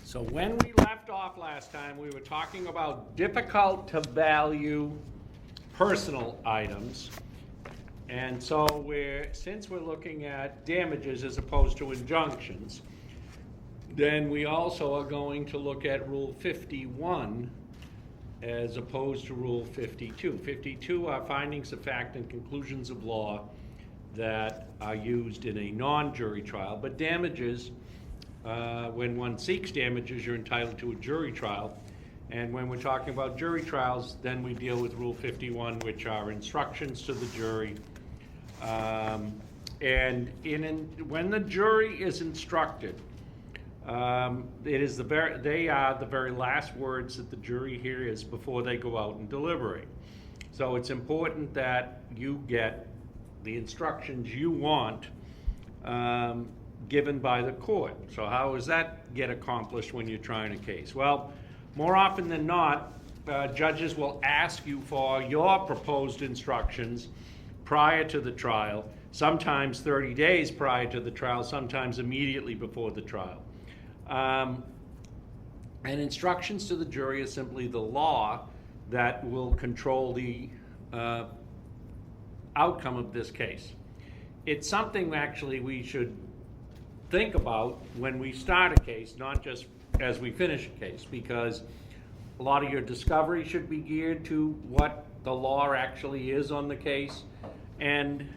So when we left off last time, we were talking about difficult to value personal items. And so since we're looking at damages as opposed to injunctions, then we also are going to look at Rule 51 as opposed to Rule 52. 52 are findings of fact and conclusions of law that are used in a non-jury trial, but damages, when one seeks damages, you're entitled to a jury trial. And when we're talking about jury trials, then we deal with Rule 51, which are instructions to the jury. When the jury is instructed, they are the very last words that the jury hears before they go out and deliberate. So it's important that you get the instructions you want given by the court. So how does that get accomplished when you're trying a case? Well, more often than not, judges will ask you for your proposed instructions prior to the trial, sometimes 30 days prior to the trial, sometimes immediately before the trial. And instructions to the jury is simply the law that will control the outcome of this case. It's something actually we should think about when we start a case, not just as we finish a case, because a lot of your discovery should be geared to what the law actually is on the case. And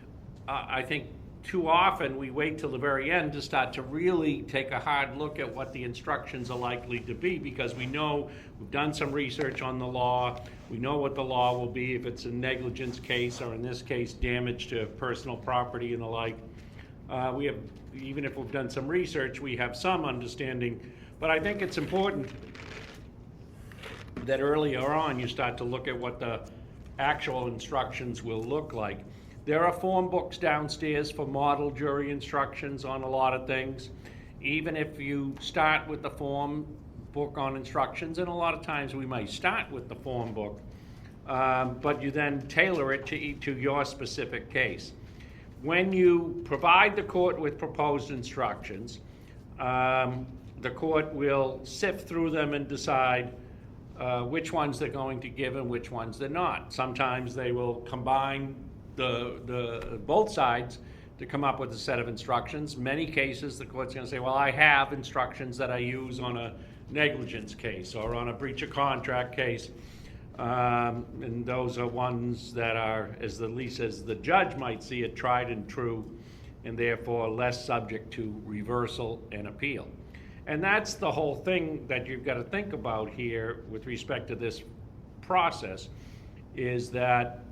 I think too often we wait till the very end to start to really take a hard look at what the instructions are likely to be, because we know we've done some research on the law. We know what the law will be if it's a negligence case, or in this case, damage to personal property and the like. Even if we've done some research, we have some understanding. But I think it's important that earlier on you start to look at what the actual instructions will look like. There are form books downstairs for model jury instructions on a lot of things. Even if you start with the form book on instructions, and a lot of times we might start with the form book, but you then tailor it to your specific case. When you provide the court with proposed instructions, the court will sift through them and decide which ones they're going to give and which ones they're not. Sometimes they will combine the both sides to come up with a set of instructions. Many cases, the court's going to say, well, I have instructions that I use on a negligence case or on a breach of contract case. And those are ones that are, as the judge might see it, tried and true, and therefore less subject to reversal and appeal. And that's the whole thing that you've got to think about here with respect to this process, is that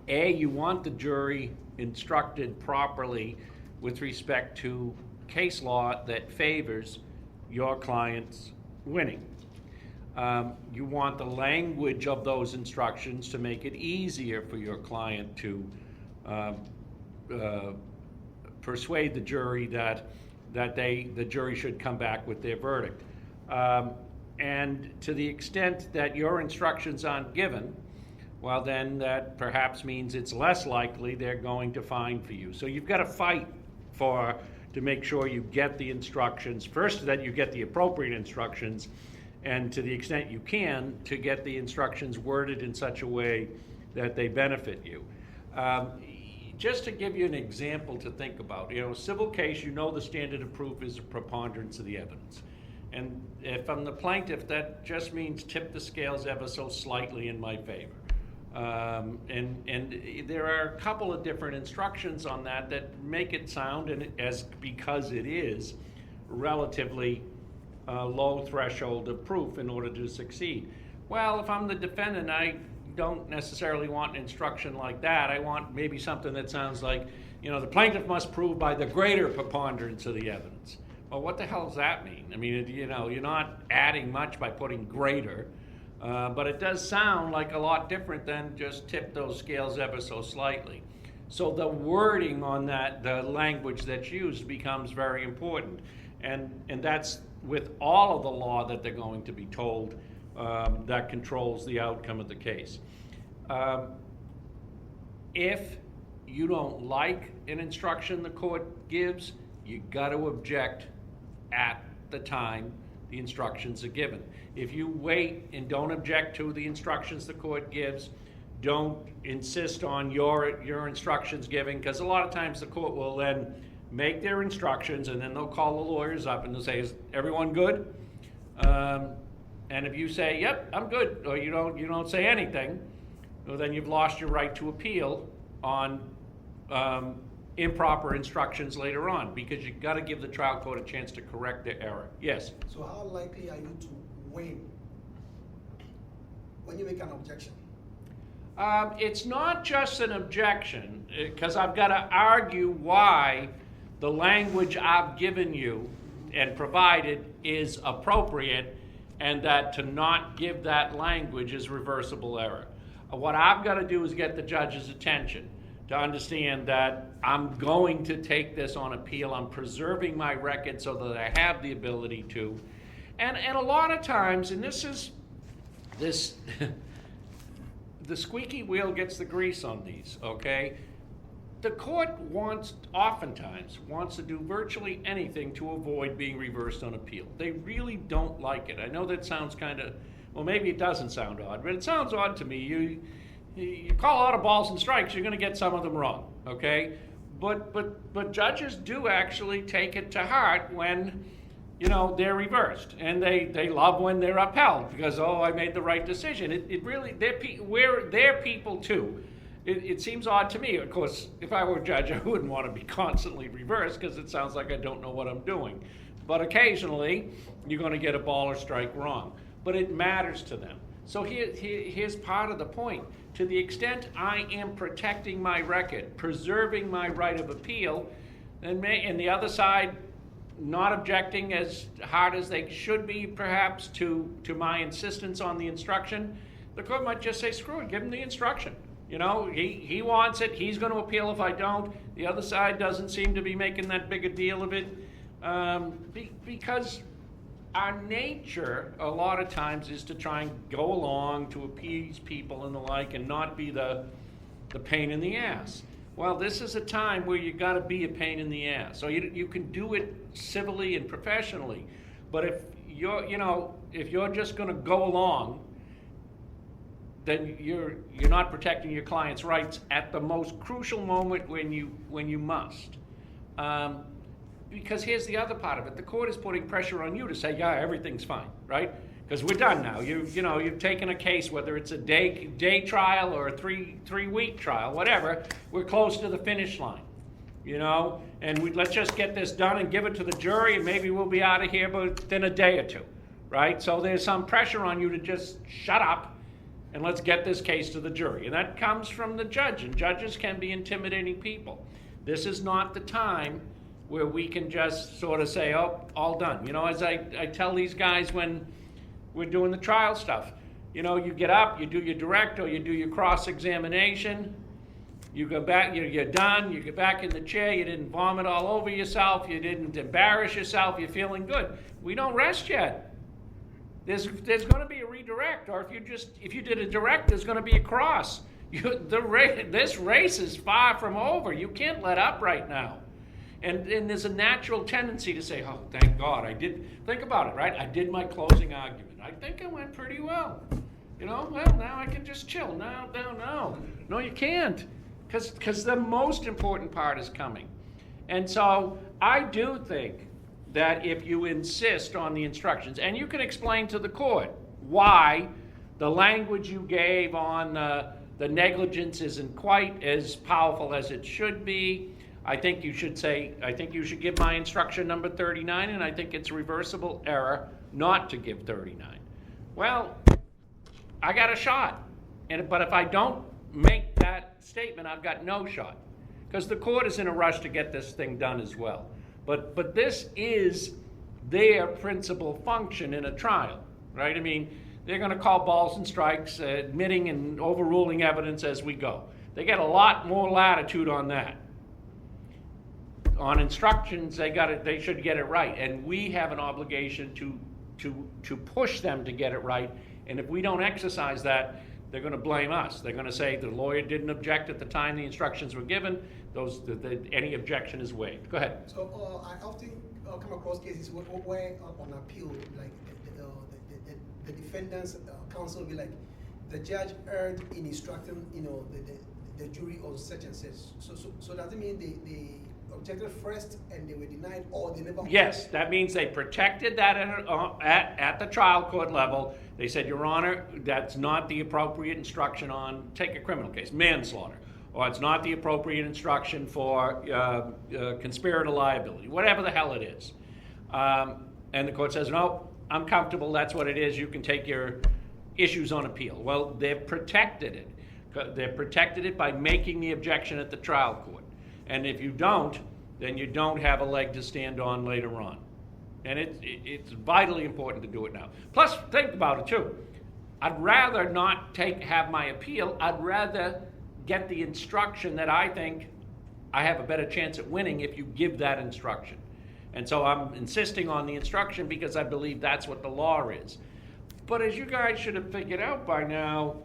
you want the jury instructed properly with respect to case law that favors your client's winning. You want the language of those instructions to make it easier for your client to persuade the jury that the jury should come back with their verdict. And to the extent that your instructions aren't given, well, then that perhaps means it's less likely they're going to find for you. So you've got to fight to make sure you get the instructions, first that you get the appropriate instructions, and to the extent you can, to get the instructions worded in such a way that they benefit you. Just to give you an example to think about, civil case, the standard of proof is a preponderance of the evidence. And if I'm the plaintiff, that just means tip the scales ever so slightly in my favor. And there are a couple of different instructions on that make it sound, because it is relatively low threshold of proof in order to succeed. Well, if I'm the defendant, I don't necessarily want an instruction like that. I want maybe something that sounds like, the plaintiff must prove by the greater preponderance of the evidence. Well, what the hell does that mean? I mean, you're not adding much by putting greater, but it does sound like a lot different than just tip those scales ever so slightly. So the wording on that, the language that's used, becomes very important. And that's with all of the law that they're going to be told that controls the outcome of the case. If you don't like an instruction the court gives, you got to object at the time the instructions are given. If you wait and don't object to the instructions the court gives, don't insist on your instructions giving, because a lot of times the court will then make their instructions and then they'll call the lawyers up and they'll say, is everyone good? And if you say, yep, I'm good, or you don't say anything, well, then you've lost your right to appeal on improper instructions later on, because you've got to give the trial court a chance to correct their error. Yes? So how likely are you to win when you make an objection? It's not just an objection, because I've got to argue why the language I've given you and provided is appropriate, and that to not give that language is reversible error. What I've got to do is get the judge's attention to understand that I'm going to take this on appeal. I'm preserving my record so that I have the ability to. And a lot of times, and this the squeaky wheel gets the grease on these, okay? The court oftentimes wants to do virtually anything to avoid being reversed on appeal. They really don't like it. I know that sounds kind of, well, maybe it doesn't sound odd, but it sounds odd to me. You call a lot of balls and strikes, you're going to get some of them wrong, okay? But judges do actually take it to heart when, they're reversed, and they love when they're upheld because, oh, I made the right decision. It really, they're people too. It seems odd to me. Of course, if I were a judge, I wouldn't want to be constantly reversed because it sounds like I don't know what I'm doing. But occasionally, you're going to get a ball or strike wrong. But it matters to them. So here's part of the point. To the extent I am protecting my record, preserving my right of appeal, and the other side not objecting as hard as they should be, perhaps, to my insistence on the instruction, the court might just say, screw it, give him the instruction. He wants it, he's going to appeal if I don't. The other side doesn't seem to be making that big a deal of it, because our nature, a lot of times, is to try and go along to appease people and the like and not be the pain in the ass. Well, this is a time where you got to be a pain in the ass. So you can do it civilly and professionally, but if you're just going to go along, then you're not protecting your client's rights at the most crucial moment when you must. Because here's the other part of it: the court is putting pressure on you to say, yeah, everything's fine, right? Because we're done now. You've taken a case, whether it's a day trial or a three week trial, whatever. We're close to the finish line, and let's just get this done and give it to the jury, and maybe we'll be out of here within a day or two, right? So there's some pressure on you to just shut up and let's get this case to the jury, and that comes from the judge. And judges can be intimidating people. This is not the time where we can just sort of say, oh, all done. As I tell these guys when we're doing the trial stuff, you get up, you do your direct or you do your cross-examination, you go back, you're done, you get back in the chair, you didn't vomit all over yourself, you didn't embarrass yourself, you're feeling good. We don't rest yet. There's going to be a redirect, or if you did a direct, there's going to be a cross. This race is far from over. You can't let up right now. And there's a natural tendency to say, oh, thank God, I did. Think about it, right? I did my closing argument. I think it went pretty well. Well, now I can just chill. No, you can't. Because the most important part is coming. And so I do think that if you insist on the instructions, and you can explain to the court why the language you gave on the negligence isn't quite as powerful as it should be, I think you should give my instruction number 39, and I think it's reversible error not to give 39. Well, I got a shot. But if I don't make that statement, I've got no shot. Because the court is in a rush to get this thing done as well. But this is their principal function in a trial, right? I mean, they're going to call balls and strikes, admitting and overruling evidence as we go. They get a lot more latitude on that. On instructions, they should get it right, and we have an obligation to push them to get it right. And if we don't exercise that, they're going to blame us. They're going to say the lawyer didn't object at the time the instructions were given. Any objection is waived. Go ahead. So I often come across cases where on appeal, like the defendant's counsel will be like, the judge erred in instructing, the jury on such and such. So does it mean they objected first and they were denied, or they never? Yes, that means they protected that at the trial court level. They said, Your Honor, that's not the appropriate instruction on, take a criminal case, manslaughter, or it's not the appropriate instruction for conspirator liability, whatever the hell it is. And the court says, no, I'm comfortable, that's what it is, you can take your issues on appeal. Well, they've protected it. They've protected it by making the objection at the trial court. And if you don't, then you don't have a leg to stand on later on. And it's vitally important to do it now. Plus, think about it too. I'd rather not have my appeal. I'd rather get the instruction that I think I have a better chance at winning if you give that instruction. And so I'm insisting on the instruction because I believe that's what the law is. But as you guys should have figured out by now,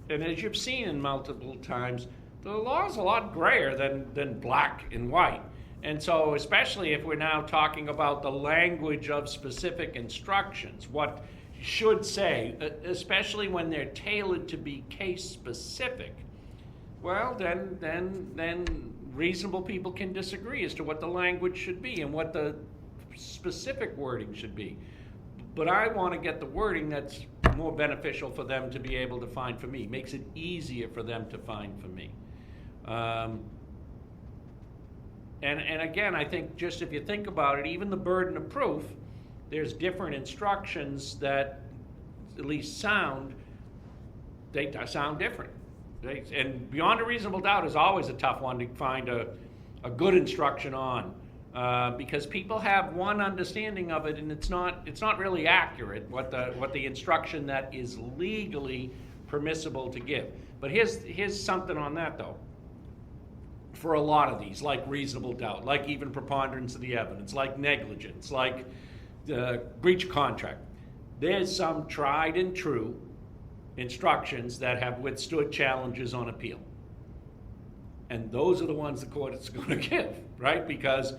and as you've seen in multiple times, the law is a lot grayer than black and white. And so especially if we're now talking about the language of specific instructions, what should say, especially when they're tailored to be case specific, well, then reasonable people can disagree as to what the language should be and what the specific wording should be. But I want to get the wording that's more beneficial for them to be able to find for me, makes it easier for them to find for me. And again, I think just if you think about it, even the burden of proof, there's different instructions that at least they sound different. And beyond a reasonable doubt is always a tough one to find a good instruction on, because people have one understanding of it, and it's not really accurate what the instruction that is legally permissible to give. But here's something on that though. For a lot of these, like reasonable doubt, like even preponderance of the evidence, like negligence, like breach of contract, there's some tried and true instructions that have withstood challenges on appeal. And those are the ones the court is going to give, right? Because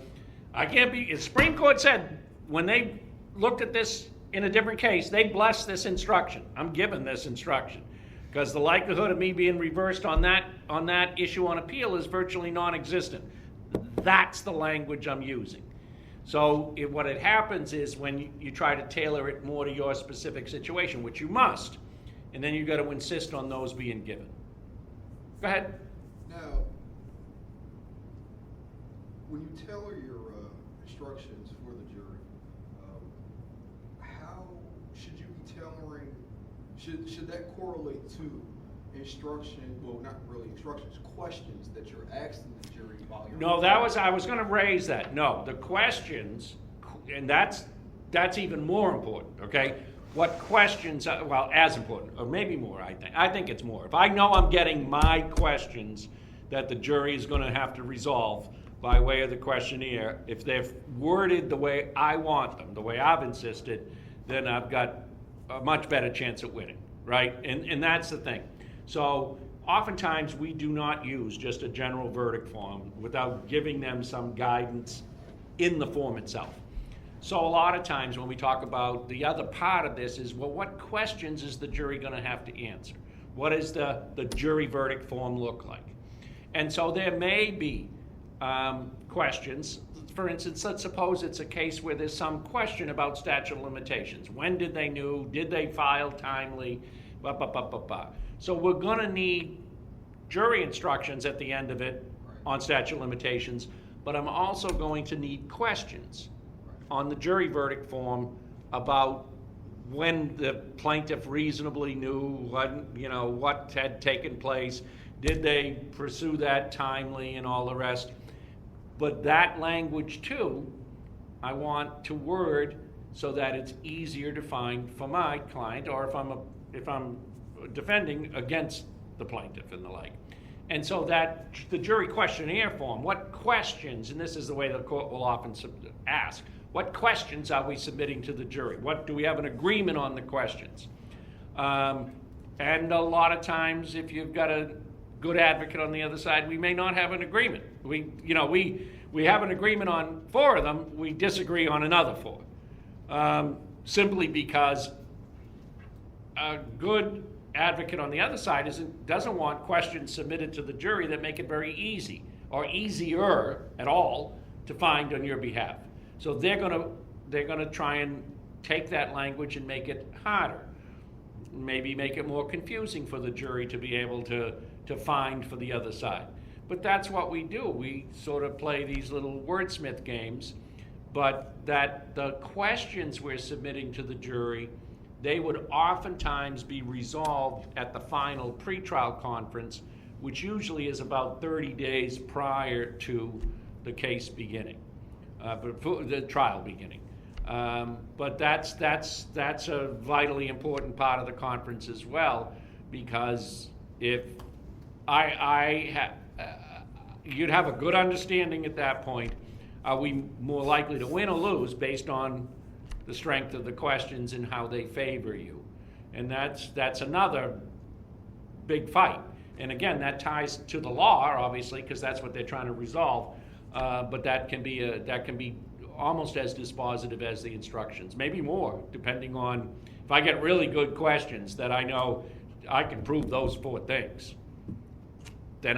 the Supreme Court said when they looked at this in a different case, they blessed this instruction. I'm giving this instruction. Because the likelihood of me being reversed on that issue on appeal is virtually non-existent. That's the language I'm using. So what happens is when you try to tailor it more to your specific situation, which you must, and then you've got to insist on those being given. Go ahead. Now, when you tailor your instructions for the jury, how should you be tailoring? Should that correlate to instruction? Well, not really instructions, questions that you're asking the jury while you're. No, I was going to raise that. No, the questions, and that's even more important. Okay, what questions? As important, or maybe more. I think it's more. If I know I'm getting my questions that the jury is going to have to resolve by way of the questionnaire, if they're worded the way I want them, the way I've insisted, then I've got a much better chance at winning, right? And that's the thing. So oftentimes we do not use just a general verdict form without giving them some guidance in the form itself. So a lot of times when we talk about the other part of this is, well, what questions is the jury going to have to answer? What does the jury verdict form look like? And so there may be questions. For instance, let's suppose it's a case where there's some question about statute of limitations. When did they know? Did they file timely? So we're going to need jury instructions at the end of it on statute of limitations, but I'm also going to need questions on the jury verdict form about when the plaintiff reasonably knew what had taken place. Did they pursue that timely and all the rest? But that language too, I want to word so that it's easier to find for my client, or if I'm defending against the plaintiff and the like. And so that the jury questionnaire form, what questions, and this is the way the court will often ask, what questions are we submitting to the jury? Do we have an agreement on the questions? And a lot of times, if you've got a good advocate on the other side, we may not have an agreement. We we have an agreement on 4 of them, we disagree on another 4. Simply because a good advocate on the other side doesn't want questions submitted to the jury that make it very easy or easier at all to find on your behalf. So they're gonna try and take that language and make it harder. Maybe make it more confusing for the jury to be able to find for the other side. But that's what we do. We sort of play these little wordsmith games, but that the questions we're submitting to the jury, they would oftentimes be resolved at the final pretrial conference, which usually is about 30 days prior to the case beginning, before the trial beginning. But that's a vitally important part of the conference as well, because if you'd have a good understanding at that point, are we more likely to win or lose based on the strength of the questions and how they favor you? And that's another big fight. And again, that ties to the law, obviously, because that's what they're trying to resolve. But that can be almost as dispositive as the instructions, maybe more, depending on if I get really good questions that I know I can prove those 4 things. Then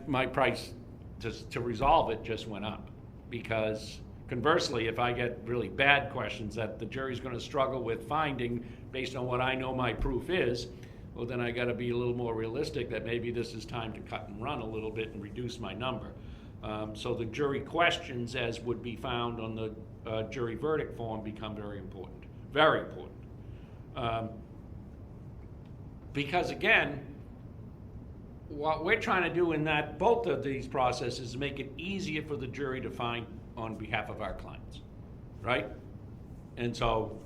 my price to resolve it just went up. Because conversely, if I get really bad questions that the jury's going to struggle with finding based on what I know my proof is, well, then I got to be a little more realistic that maybe this is time to cut and run a little bit and reduce my number. So the jury questions, as would be found on the jury verdict form, become very important. Very important. Because again, what we're trying to do in both of these processes is make it easier for the jury to find on behalf of our clients, right? And so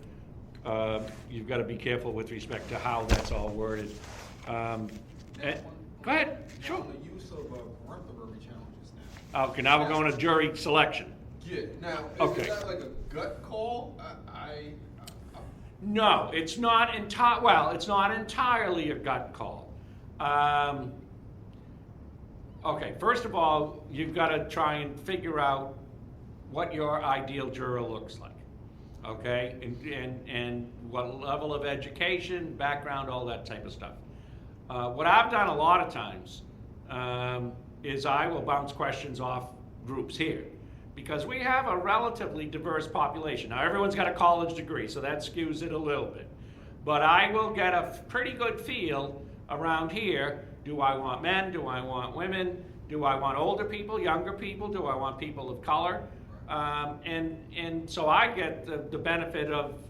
you've got to be careful with respect to how that's all worded. Go ahead, sure. On the use of peremptory challenges now. Okay, now we're going to jury selection. Yeah, now, Okay. is that like a gut call? No, it's not it's not entirely a gut call. Okay, first of all, you've got to try and figure out what your ideal juror looks like, okay? And what level of education, background, all that type of stuff. What I've done a lot of times is I will bounce questions off groups here, because we have a relatively diverse population. Now, everyone's got a college degree, so that skews it a little bit. But I will get a pretty good feel around here. Do I want men? Do I want women? Do I want older people, younger people? Do I want people of color? And so I get the benefit of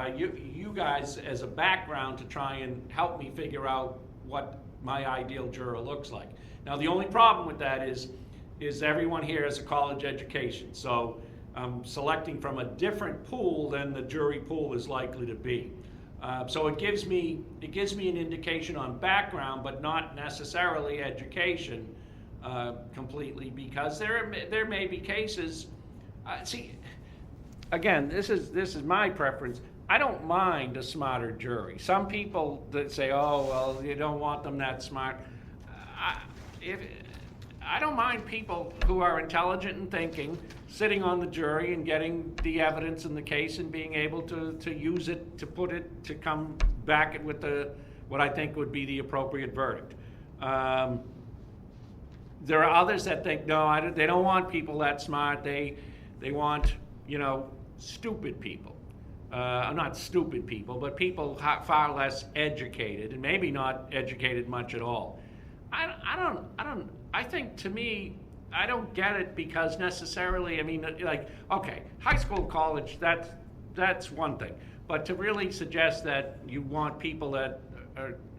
you guys as a background to try and help me figure out what my ideal juror looks like. Now, the only problem with that is everyone here has a college education, so I'm selecting from a different pool than the jury pool is likely to be. So it gives me an indication on background, but not necessarily education completely, because there may be cases. See, again, this is my preference. I don't mind a smarter jury. Some people that say, "Oh, well, you don't want them that smart." I don't mind people who are intelligent and thinking, sitting on the jury and getting the evidence in the case and being able to use it, to come back with what I think would be the appropriate verdict. There are others that think, no, they don't want people that smart. They want, stupid people. Not stupid people, but people far less educated, and maybe not educated much at all. I think, to me, I don't get it, because necessarily, okay, high school, college, that's one thing. But to really suggest that you want people that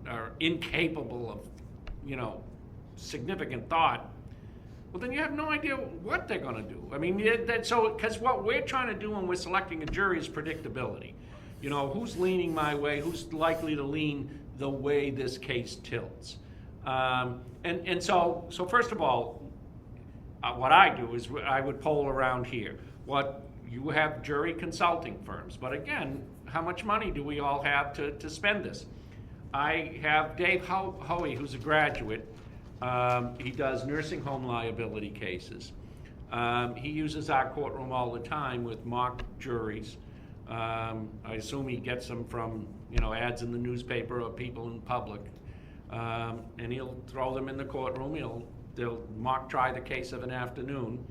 are incapable of, significant thought, well, then you have no idea what they're going to do. Because what we're trying to do when we're selecting a jury is predictability. Who's leaning my way, who's likely to lean the way this case tilts. So first of all, what I do is I would poll around here. You have jury consulting firms, but again, how much money do we all have to spend this? I have Dave Hoey, who's a graduate. He does nursing home liability cases. He uses our courtroom all the time with mock juries. I assume he gets them from, ads in the newspaper or people in public. And he'll throw them in the courtroom. They'll mock try the case of an afternoon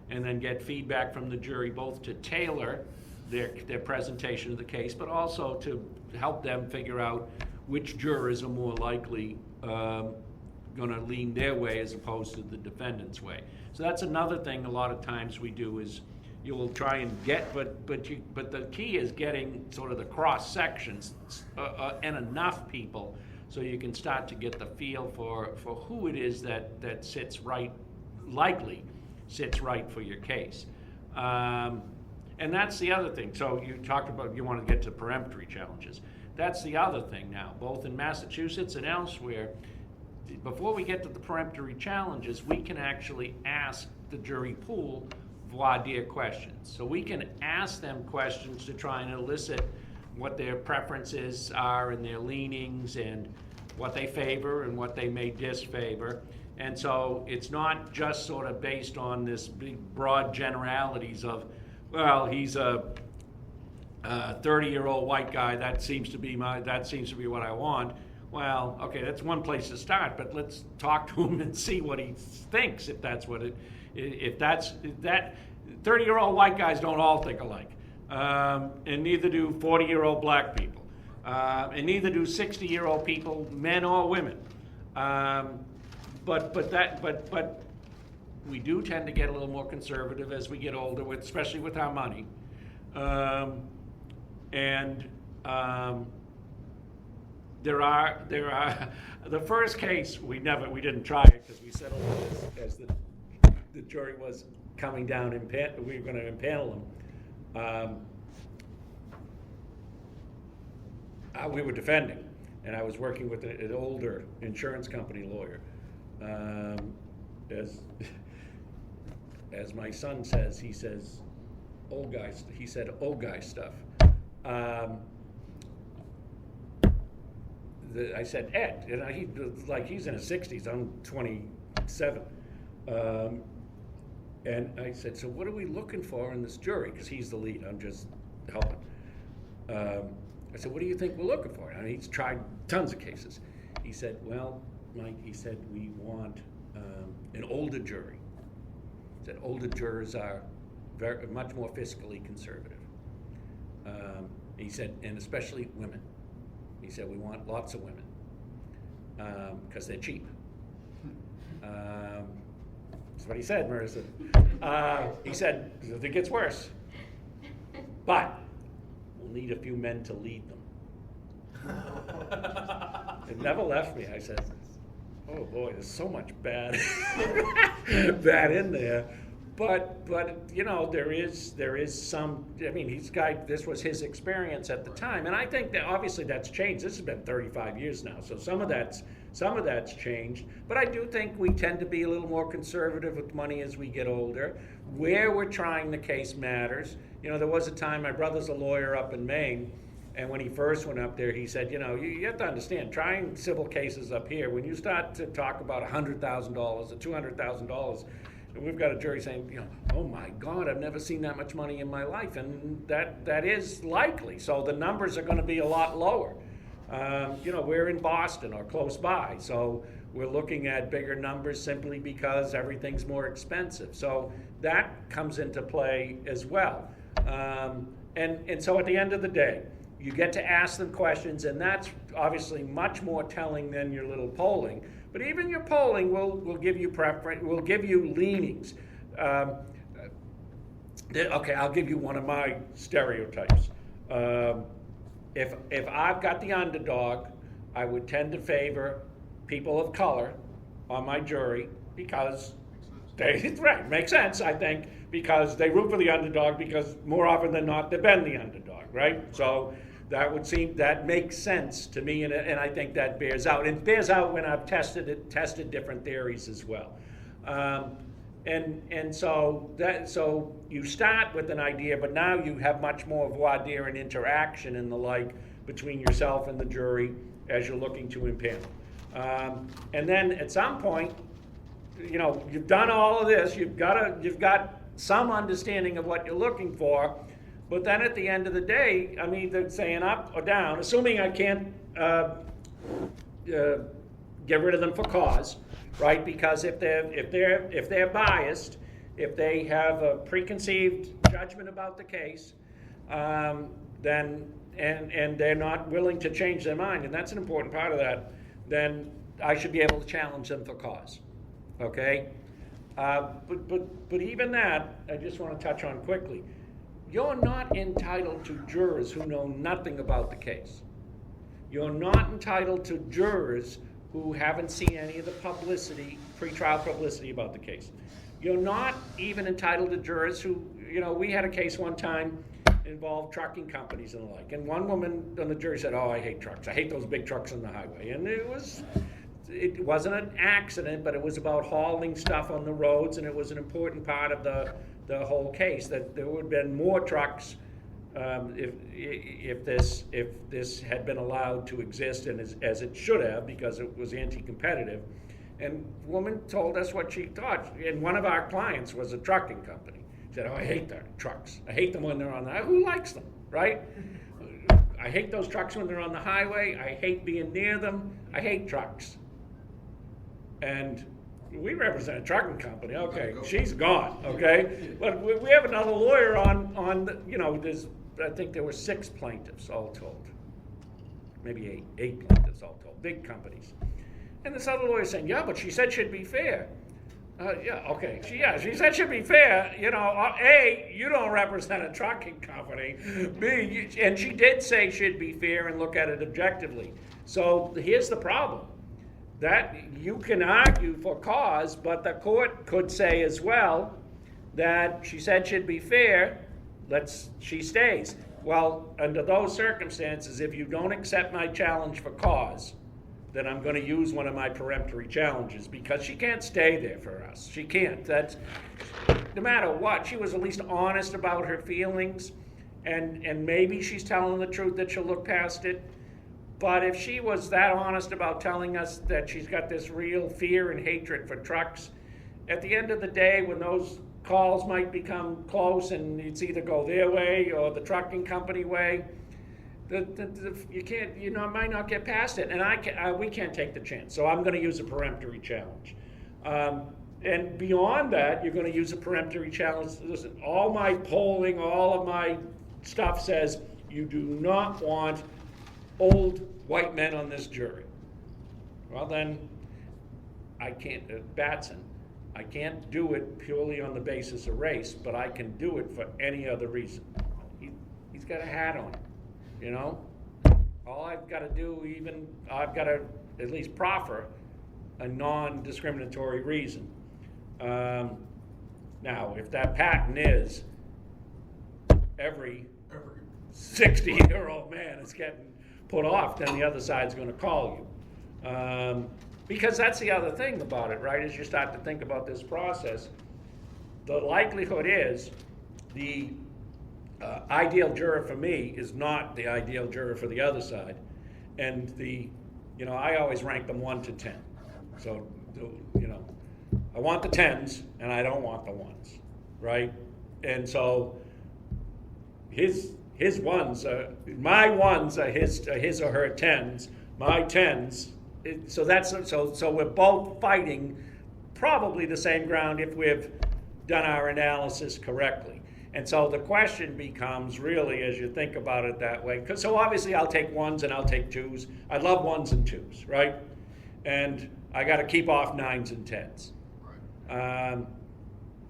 and then get feedback from the jury both to tailor their presentation of the case, but also to help them figure out which jurors are more likely going to lean their way as opposed to the defendant's way. So that's another thing a lot of times we do is you will try and get, but the key is getting sort of the cross sections and enough people so you can start to get the feel for who it is that sits right, likely sits right for your case. And that's the other thing. So you talked about you want to get to peremptory challenges. That's the other thing now, both in Massachusetts and elsewhere. Before we get to the peremptory challenges, we can actually ask the jury pool voir dire questions. So we can ask them questions to try and elicit what their preferences are and their leanings and what they favor and what they may disfavor. And so it's not just sort of based on this big broad generalities of, well, he's a 30-year-old white guy, that seems to be what I want. Well, okay, that's one place to start, but let's talk to him and see what he thinks, if that's what it, if that 30-year-old white guys don't all think alike. And neither do 40-year-old black people. And neither do 60-year-old people, men or women. But we do tend to get a little more conservative as we get older, especially with our money. There are the first case we didn't try it because we settled it as the jury was coming down we were going to impanel them. We were defending, and I was working with an older insurance company lawyer. As my son says, he says old guy stuff. I said, Ed, and he's in his 60s, I'm 27. And I said, so what are we looking for in this jury? Because he's the lead, I'm just helping. I said, what do you think we're looking for? And he's tried tons of cases. He said, well, Mike, he said, we want an older jury. He said, older jurors are much more fiscally conservative. He said, and especially women. He said, we want lots of women because they're cheap. That's what he said, Marissa. He said, it gets worse. But we'll need a few men to lead them. It never left me. I said, oh boy, there's so much bad in there. But there is some, this was his experience at the time. And I think that obviously that's changed. This has been 35 years now. So some of that's changed. But I do think we tend to be a little more conservative with money as we get older. Where we're trying the case matters. There was a time, my brother's a lawyer up in Maine, and when he first went up there, he said, you have to understand, trying civil cases up here, when you start to talk about $100,000 or $200,000, and we've got a jury saying, oh my God, I've never seen that much money in my life, and that is likely. So the numbers are going to be a lot lower. We're in Boston or close by, so we're looking at bigger numbers simply because everything's more expensive. So that comes into play as well. And so at the end of the day, you get to ask them questions, and that's obviously much more telling than your little polling. But even your polling will give you will give you leanings. Okay, I'll give you one of my stereotypes. If I've got the underdog, I would tend to favor people of color on my jury because makes sense, I think, because they root for the underdog because more often than not they've been the underdog, right? So that makes sense to me, and I think that bears out. It bears out when I've tested different theories as well. And so you start with an idea, but now you have much more voir dire and interaction and the like between yourself and the jury as you're looking to impanel. And then at some point, you know, you've done all of this, you've got some understanding of what you're looking for, but then at the end of the day, I'm either saying up or down, assuming I can't get rid of them for cause, right? Because if they're biased, if they have a preconceived judgment about the case, then and they're not willing to change their mind, and that's an important part of that, then I should be able to challenge them for cause. Okay? But even that, I just want to touch on quickly. You're not entitled to jurors who know nothing about the case. You're not entitled to jurors who haven't seen any of the publicity, pretrial publicity about the case. You're not even entitled to jurors who, you know, we had a case one time involved trucking companies and the like, and one woman on the jury said, "Oh, I hate trucks. I hate those big trucks on the highway." And it wasn't an accident, but it was about hauling stuff on the roads, and it was an important part of the whole case, that there would have been more trucks if this had been allowed to exist, and as it should have, because it was anti-competitive. And the woman told us what she thought, and one of our clients was a trucking company. She said, "Oh, I hate the trucks. I hate them when they're on the highway." Who likes them, right? "I hate those trucks when they're on the highway. I hate being near them. I hate trucks." And we represent a trucking company. Okay, she's gone. Okay, but we have another lawyer on the, you know, I think there were 6 plaintiffs all told, maybe eight plaintiffs all told, big companies. And this other lawyer saying, "Yeah, but she said she'd be fair." Yeah, okay. She said she'd be fair. You know, A, you don't represent a trucking company. B, and she did say she'd be fair and look at it objectively. So here's the problem. That you can argue for cause, but the court could say as well that she said she'd be fair, she stays. Well, under those circumstances, if you don't accept my challenge for cause, then I'm going to use one of my peremptory challenges, because she can't stay there for us. She can't. That's, no matter what, she was at least honest about her feelings, and maybe she's telling the truth that she'll look past it. But if she was that honest about telling us that she's got this real fear and hatred for trucks, at the end of the day, when those calls might become close and it's either go their way or the trucking company way, you might not get past it, and we can't take the chance. So I'm going to use a peremptory challenge. And beyond that, you're going to use a peremptory challenge. Listen, all my polling, all of my stuff says you do not want old white men on this jury. Well, then I can't, Batson, I can't do it purely on the basis of race, but I can do it for any other reason. He's got a hat on, you know? All I've got to do, I've got to at least proffer a non-discriminatory reason. Now, if that pattern is every 60-year-old man is getting put off, then the other side's going to call you. Because that's the other thing about it, right? As you start to think about this process, the likelihood is the ideal juror for me is not the ideal juror for the other side. And I always rank them 1 to 10. So, I want the 10s and I don't want the 1s, right? And so his 1s are, my 1s are his or her 10s, my 10s. So we're both fighting probably the same ground if we've done our analysis correctly. And so the question becomes really, as you think about it that way, so obviously I'll take 1s and I'll take 2s. I love 1s and 2s, right? And I got to keep off 9s and 10s. Right.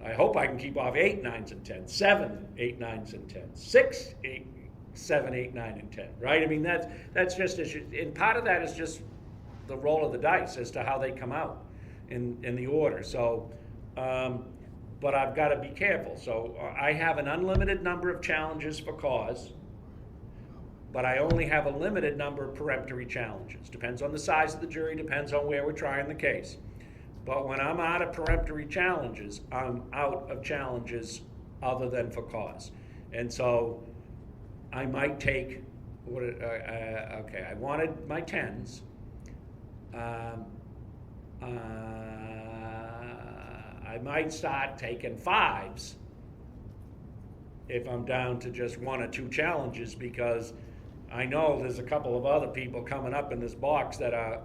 I hope I can keep off 8, 9s and 10s, 7, 8, 9s and 10s, 6, 8, 7, 8, 9 and 10, right? I mean, that's just, and part of that is just the roll of the dice as to how they come out in the order. So, but I've got to be careful. So I have an unlimited number of challenges for cause, but I only have a limited number of peremptory challenges. Depends on the size of the jury, depends on where we're trying the case. But when I'm out of peremptory challenges, I'm out of challenges other than for cause. And so I might take, I wanted my 10s. I might start taking 5s if I'm down to just 1 or 2 challenges, because I know there's a couple of other people coming up in this box that are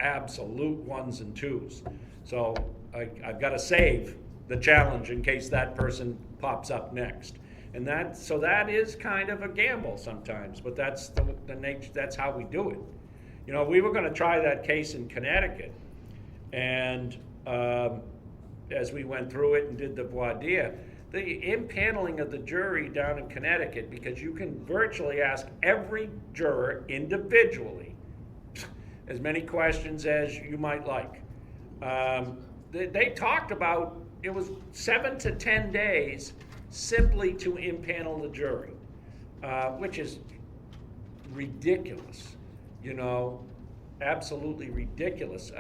absolute 1s and 2s. So I've got to save the challenge in case that person pops up next. And that is kind of a gamble sometimes, but that's the nature, that's how we do it. You know, we were going to try that case in Connecticut, and as we went through it and did the voir dire, the impaneling of the jury down in Connecticut, because you can virtually ask every juror individually as many questions as you might like. They talked about, it was 7 to 10 days simply to impanel the jury, which is ridiculous, you know, absolutely ridiculous.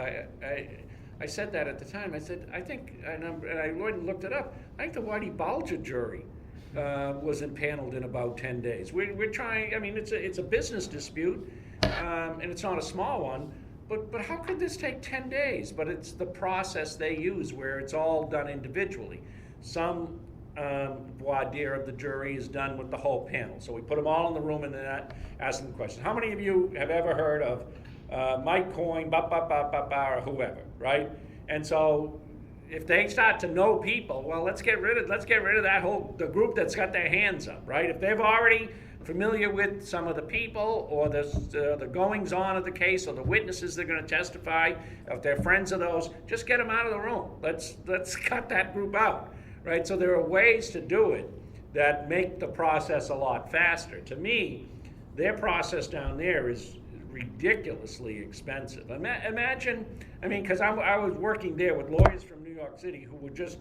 I said that at the time. I said, I think, and I went and looked it up, I think the Whitey Bulger jury was impaneled in about 10 days. We're trying, I mean, it's a business dispute, and it's not a small one, but how could this take 10 days? But it's the process they use where it's all done individually. Some voir dire of the jury is done with the whole panel. So we put them all in the room and then ask them the question. How many of you have ever heard of Mike Coyne, or whoever, right? And so if they start to know people, well, let's get rid of that the group that's got their hands up, right? If they've already familiar with some of the people or the goings on of the case or the witnesses that are going to testify, if they're friends of those, just get them out of the room. Let's cut that group out, right? So there are ways to do it that make the process a lot faster. To me, their process down there is ridiculously expensive. Imagine, I mean, because I was working there with lawyers from New York City who were just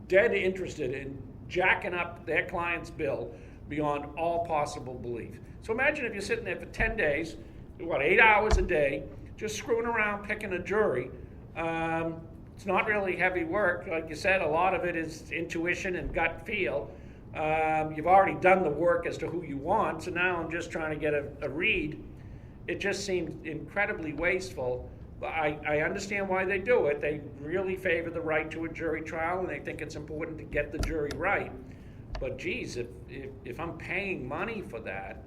dead interested in jacking up their client's bill beyond all possible belief. So imagine if you're sitting there for 10 days, 8 hours a day, just screwing around picking a jury. It's not really heavy work. Like you said, a lot of it is intuition and gut feel. You've already done the work as to who you want, so now I'm just trying to get a read. It just seems incredibly wasteful. But I understand why they do it. They really favor the right to a jury trial, and they think it's important to get the jury right. But geez, if I'm paying money for that,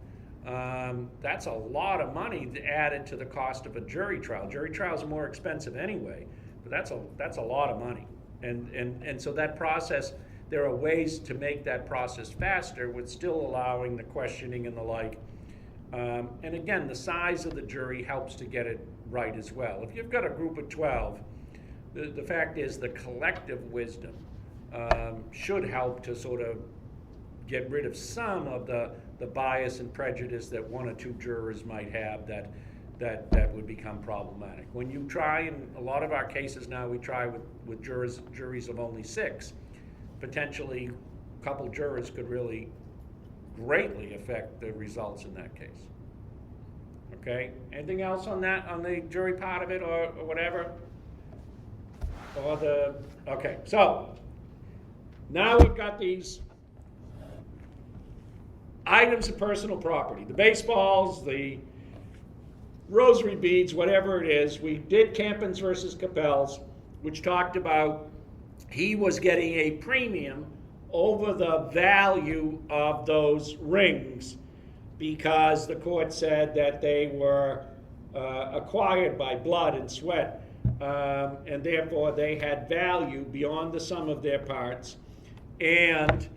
that's a lot of money added to the cost of a jury trial. Jury trials are more expensive anyway, but that's a lot of money. And so that process, there are ways to make that process faster with still allowing the questioning and the like. And again, the size of the jury helps to get it right as well. If you've got a group of 12, the fact is the collective wisdom should help to sort of get rid of some of the bias and prejudice that 1 or 2 jurors might have that would become problematic. When you try, in a lot of our cases now, we try with juries of only 6, potentially a couple jurors could really greatly affect the results in that case. Okay, anything else on that, on the jury part of it or whatever? Okay, so now we've got these items of personal property, the baseballs, the rosary beads, whatever it is. We did Campins versus Capels, which talked about he was getting a premium over the value of those rings because the court said that they were acquired by blood and sweat, and therefore they had value beyond the sum of their parts, and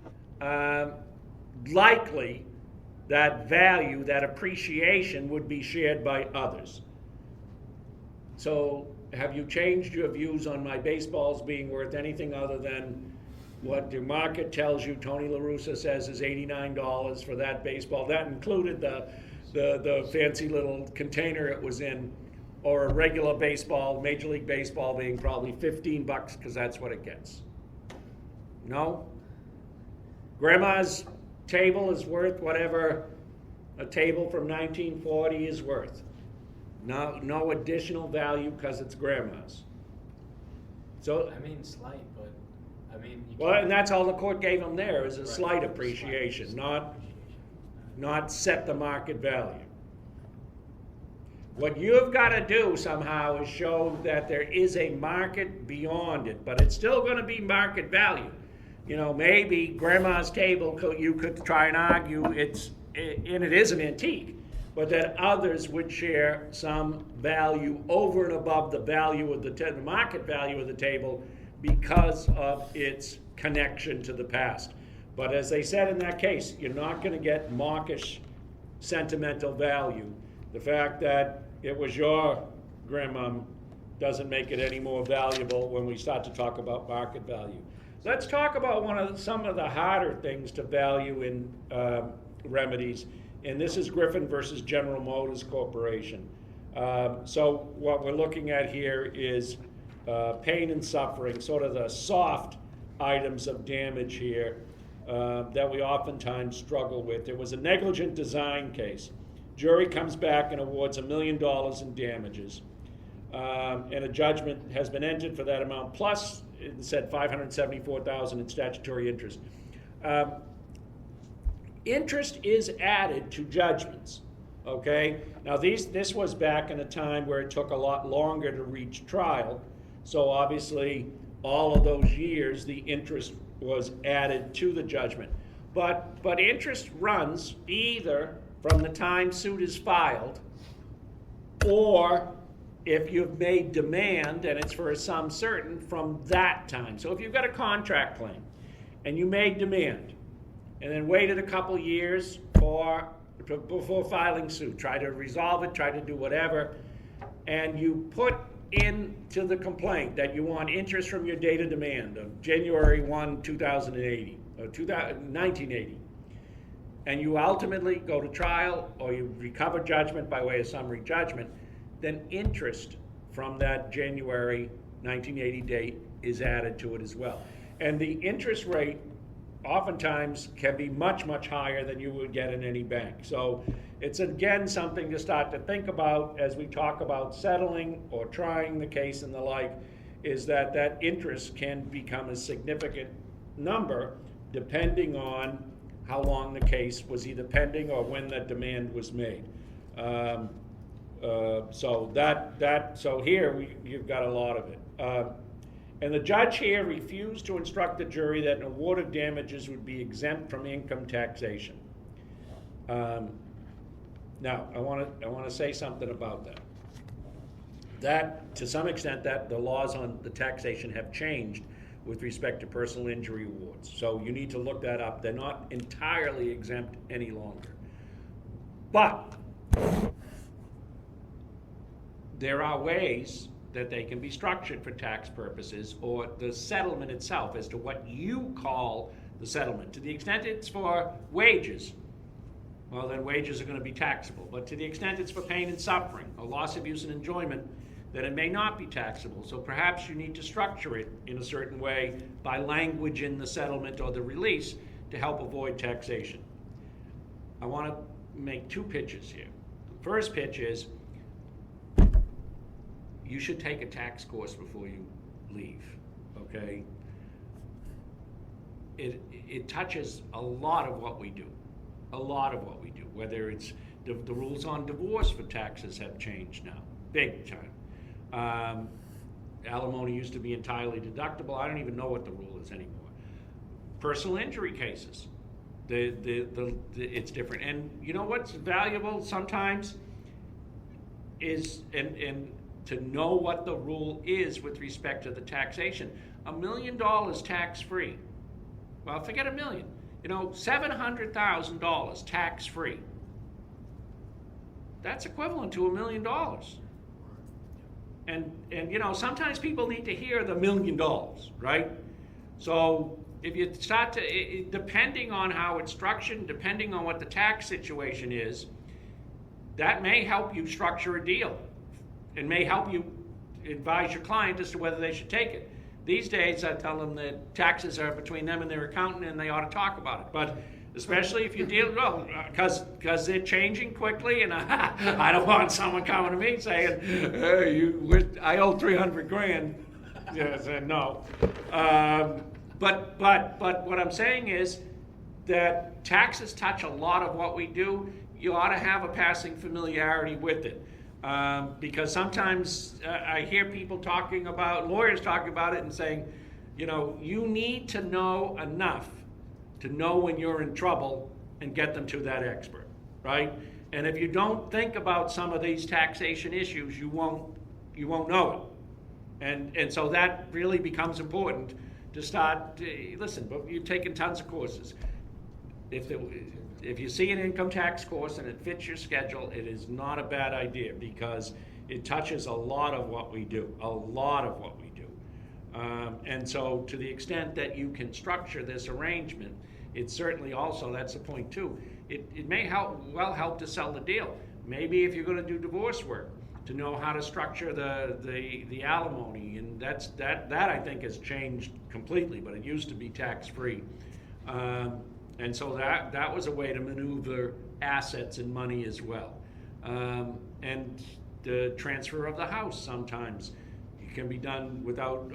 likely that value, that appreciation would be shared by others. So have you changed your views on my baseballs being worth anything other than what the market tells you Tony La Russa says is $89 for that baseball? That included the fancy little container it was in, or a regular baseball, Major League Baseball being probably $15 because that's what it gets. No? Grandma's table is worth whatever a table from 1940 is worth. No additional value because it's grandma's. So, I mean, slight, but I mean. Well, and that's all the court gave them there is a slight appreciation, not set the market value. What you've got to do somehow is show that there is a market beyond it, but it's still going to be market value. You know, maybe grandma's table, you could try and argue and it is an antique, but that others would share some value over and above the value of the market value of the table because of its connection to the past. But as they said in that case, you're not going to get mawkish sentimental value. The fact that it was your grandmom doesn't make it any more valuable when we start to talk about market value. Let's talk about some of the harder things to value in remedies, and this is Griffin versus General Motors Corporation. So what we're looking at here is pain and suffering, sort of the soft items of damage here that we oftentimes struggle with. It was a negligent design case. Jury comes back and awards $1 million in damages, and a judgment has been entered for that amount, plus it said $574,000 in statutory interest. Interest is added to judgments, okay? Now this was back in a time where it took a lot longer to reach trial, so obviously all of those years the interest was added to the judgment. But interest runs either from the time suit is filed, or if you've made demand and it's for a sum certain from that time. So if you've got a contract claim and you made demand and then waited a couple years before filing suit, try to resolve it, try to do whatever, and you put into the complaint that you want interest from your date of demand of January 1, 2080, or 1980, and you ultimately go to trial or you recover judgment by way of summary judgment, then interest from that January 1980 date is added to it as well. And the interest rate oftentimes can be much, much higher than you would get in any bank. So it's again something to start to think about as we talk about settling or trying the case and the like, is that interest can become a significant number depending on how long the case was either pending or when that demand was made. So here you've got a lot of it. And the judge here refused to instruct the jury that an award of damages would be exempt from income taxation. Now, I want to say something about that. That, to some extent, that the laws on the taxation have changed with respect to personal injury awards. So you need to look that up. They're not entirely exempt any longer. But there are ways that they can be structured for tax purposes, or the settlement itself as to what you call the settlement. To the extent it's for wages, well, then wages are going to be taxable. But to the extent it's for pain and suffering, or loss of use and enjoyment, then it may not be taxable. So perhaps you need to structure it in a certain way by language in the settlement or the release to help avoid taxation. I want to make two pitches here. The first pitch is you should take a tax course before you leave, okay? It touches a lot of what we do, whether it's the rules on divorce for taxes have changed now, big time. Alimony used to be entirely deductible. I don't even know what the rule is anymore. Personal injury cases, it's different. And you know what's valuable sometimes is, and to know what the rule is with respect to the taxation. $1 million tax-free. Well, forget $1 million. You know, $700,000 tax-free. That's equivalent to $1 million. And you know, sometimes people need to hear the $1 million, right? So if you start to, depending on how it's structured, depending on what the tax situation is, that may help you structure a deal and may help you advise your client as to whether they should take it. These days, I tell them that taxes are between them and their accountant, and they ought to talk about it. But especially if you deal, well, because they're changing quickly, and I don't want someone coming to me saying, "Hey, I owe $300,000." Yeah, I said no. But what I'm saying is that taxes touch a lot of what we do. You ought to have a passing familiarity with it. Because sometimes I hear people talking about, lawyers talking about it and saying, you know, you need to know enough to know when you're in trouble and get them to that expert, right? And if you don't think about some of these taxation issues, you won't know it. And so that really becomes important to start, listen, but you've taken tons of courses. If you see an income tax course and it fits your schedule, it is not a bad idea because it touches a lot of what we do, a lot of what we do. And so to the extent that you can structure this arrangement, it certainly also, that's the point too, it may help to sell the deal. Maybe if you're gonna do divorce work, to know how to structure the alimony, and that I think has changed completely, but it used to be tax-free. And so that was a way to maneuver assets and money as well. And the transfer of the house sometimes can be done without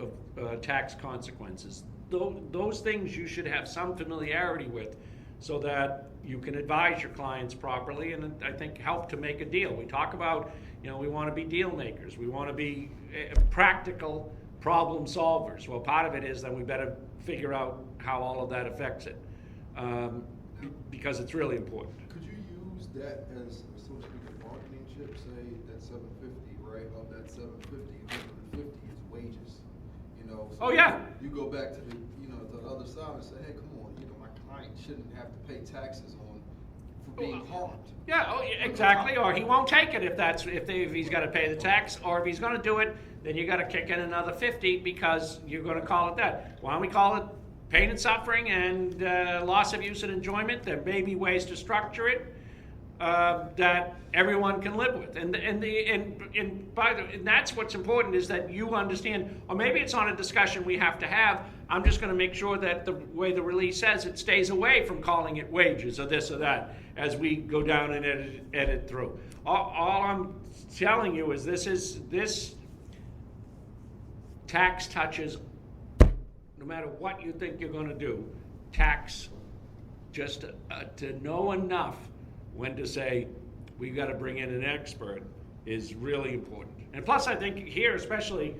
tax consequences. Those things you should have some familiarity with so that you can advise your clients properly and I think help to make a deal. We talk about, you know, we want to be deal makers. We want to be practical problem solvers. Well, part of it is that we better figure out how all of that affects it. Because it's really important. Could you use that as, so to speak, a bargaining chip? Say that 750, right? Of that 750, 150 is wages. You know. So Oh, yeah. You go back to to the other side and say, hey, come on, my client shouldn't have to pay taxes for being harmed. Yeah, exactly. Or he won't take it if he's got to pay the tax, or if he's going to do it, then you got to kick in another 50 because you're going to call it that. Why don't we call it pain and suffering and loss of use and enjoyment? There may be ways to structure it that everyone can live with, and that's what's important is that you understand. Or maybe it's not a discussion we have to have. I'm just going to make sure that the way the release says it stays away from calling it wages or this or that as we go down and edit through. All I'm telling you is this tax touches. No matter what you think you're going to do, tax, just to know enough when to say, we've got to bring in an expert is really important. And plus, I think here especially,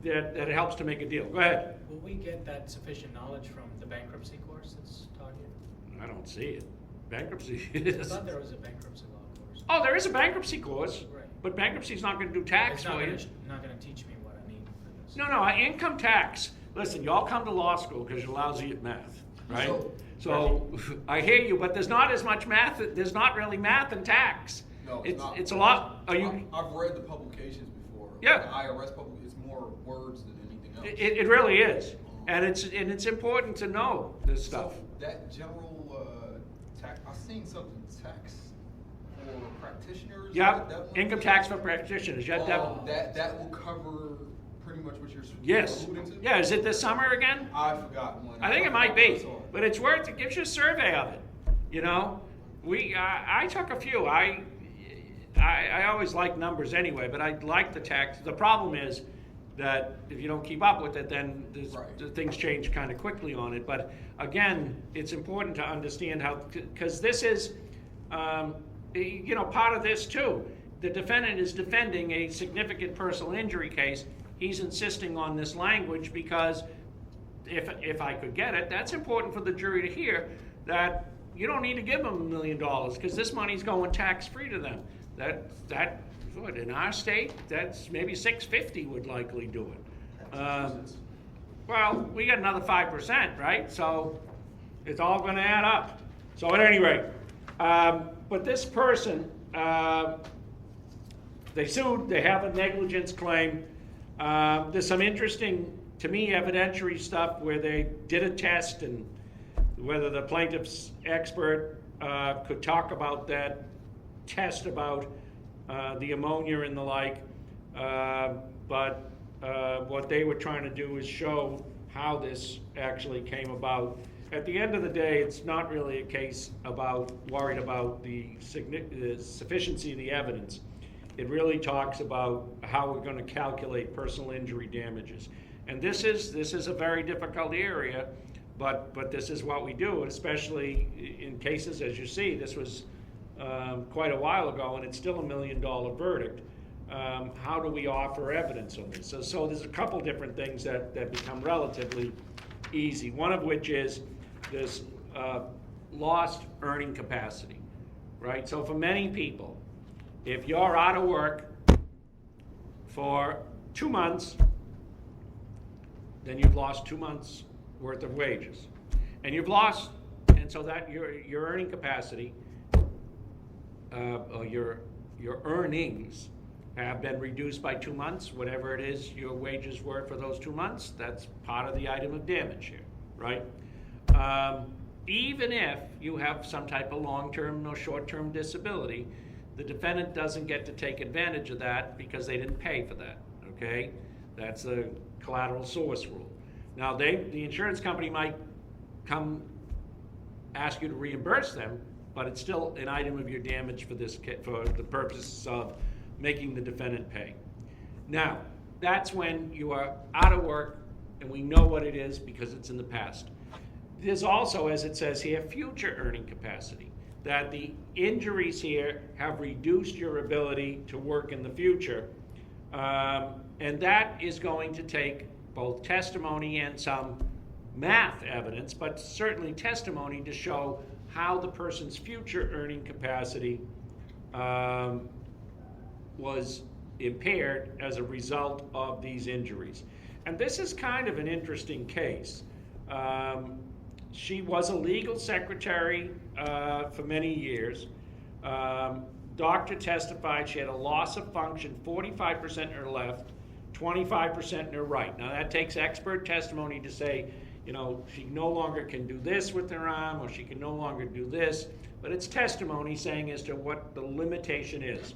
that it helps to make a deal. Go ahead. Will we get that sufficient knowledge from the bankruptcy course that's taught here? I don't see it. Bankruptcy I is. thought there was a bankruptcy law course. Oh, there is a bankruptcy course, Right. but bankruptcy's not going to do tax It's not for you. not gonna teach me what I need for this. No, income tax. Listen, y'all come to law school because you're lousy at math, right? So I hear you, but there's not as much math. There's not really math and tax. No, it's not. It's a lot. Are you? I've read the publications before. Yeah. The IRS publication is more words than anything else. It really is, and it's important to know this stuff. So that general tax, I've seen something tax for practitioners. Yeah, that one? income tax for practitioners. Yeah, definitely. That will cover pretty much what you're Yes. alluding to? Yeah. Is it this summer again? I forgot one. I think it might be, Sorry. but it's worth. It gives you a survey of it. You know, I took a few. I always like numbers anyway, but I like the tax. The problem is that if you don't keep up with it, then Right. things change kind of quickly on it. But again, it's important to understand how, because this is, part of this too. The defendant is defending a significant personal injury case. He's insisting on this language because if I could get it, that's important for the jury to hear, that you don't need to give them $1 million because this money's going tax-free to them. That would, in our state, that's maybe $650 would likely do it. Well, we got another 5%, right? So it's all going to add up. So at any rate, but this person, they sued. They have a negligence claim. There's some interesting, to me, evidentiary stuff where they did a test and whether the plaintiff's expert could talk about that test about the ammonia and the like. But what they were trying to do is show how this actually came about. At the end of the day, it's not really a case worried about the sufficiency of the evidence. It really talks about how we're going to calculate personal injury damages. And this is a very difficult area, but this is what we do, especially in cases, as you see, this was quite a while ago, and it's still $1 million verdict. how do we offer evidence on this? So there's a couple different things that become relatively easy, one of which is this lost earning capacity, right? So for many people, if you're out of work for 2 months, then you've lost 2 months worth of wages. And you've lost, and so that your earning capacity, or your earnings have been reduced by 2 months, whatever it is your wages were for those 2 months, that's part of the item of damage here, right? Even if you have some type of long-term or short-term disability, the defendant doesn't get to take advantage of that because they didn't pay for that, okay? That's a collateral source rule. Now, the insurance company might come ask you to reimburse them, but it's still an item of your damage for the purposes of making the defendant pay. Now, that's when you are out of work, and we know what it is because it's in the past. There's also, as it says here, future earning capacity, that the injuries here have reduced your ability to work in the future, and that is going to take both testimony and some math evidence, but certainly testimony to show how the person's future earning capacity was impaired as a result of these injuries. And this is kind of an interesting case. She was a legal secretary for many years. Doctor testified she had a loss of function, 45% in her left, 25% in her right. Now that takes expert testimony to say, you know, she no longer can do this with her arm, or she can no longer do this, but it's testimony saying as to what the limitation is.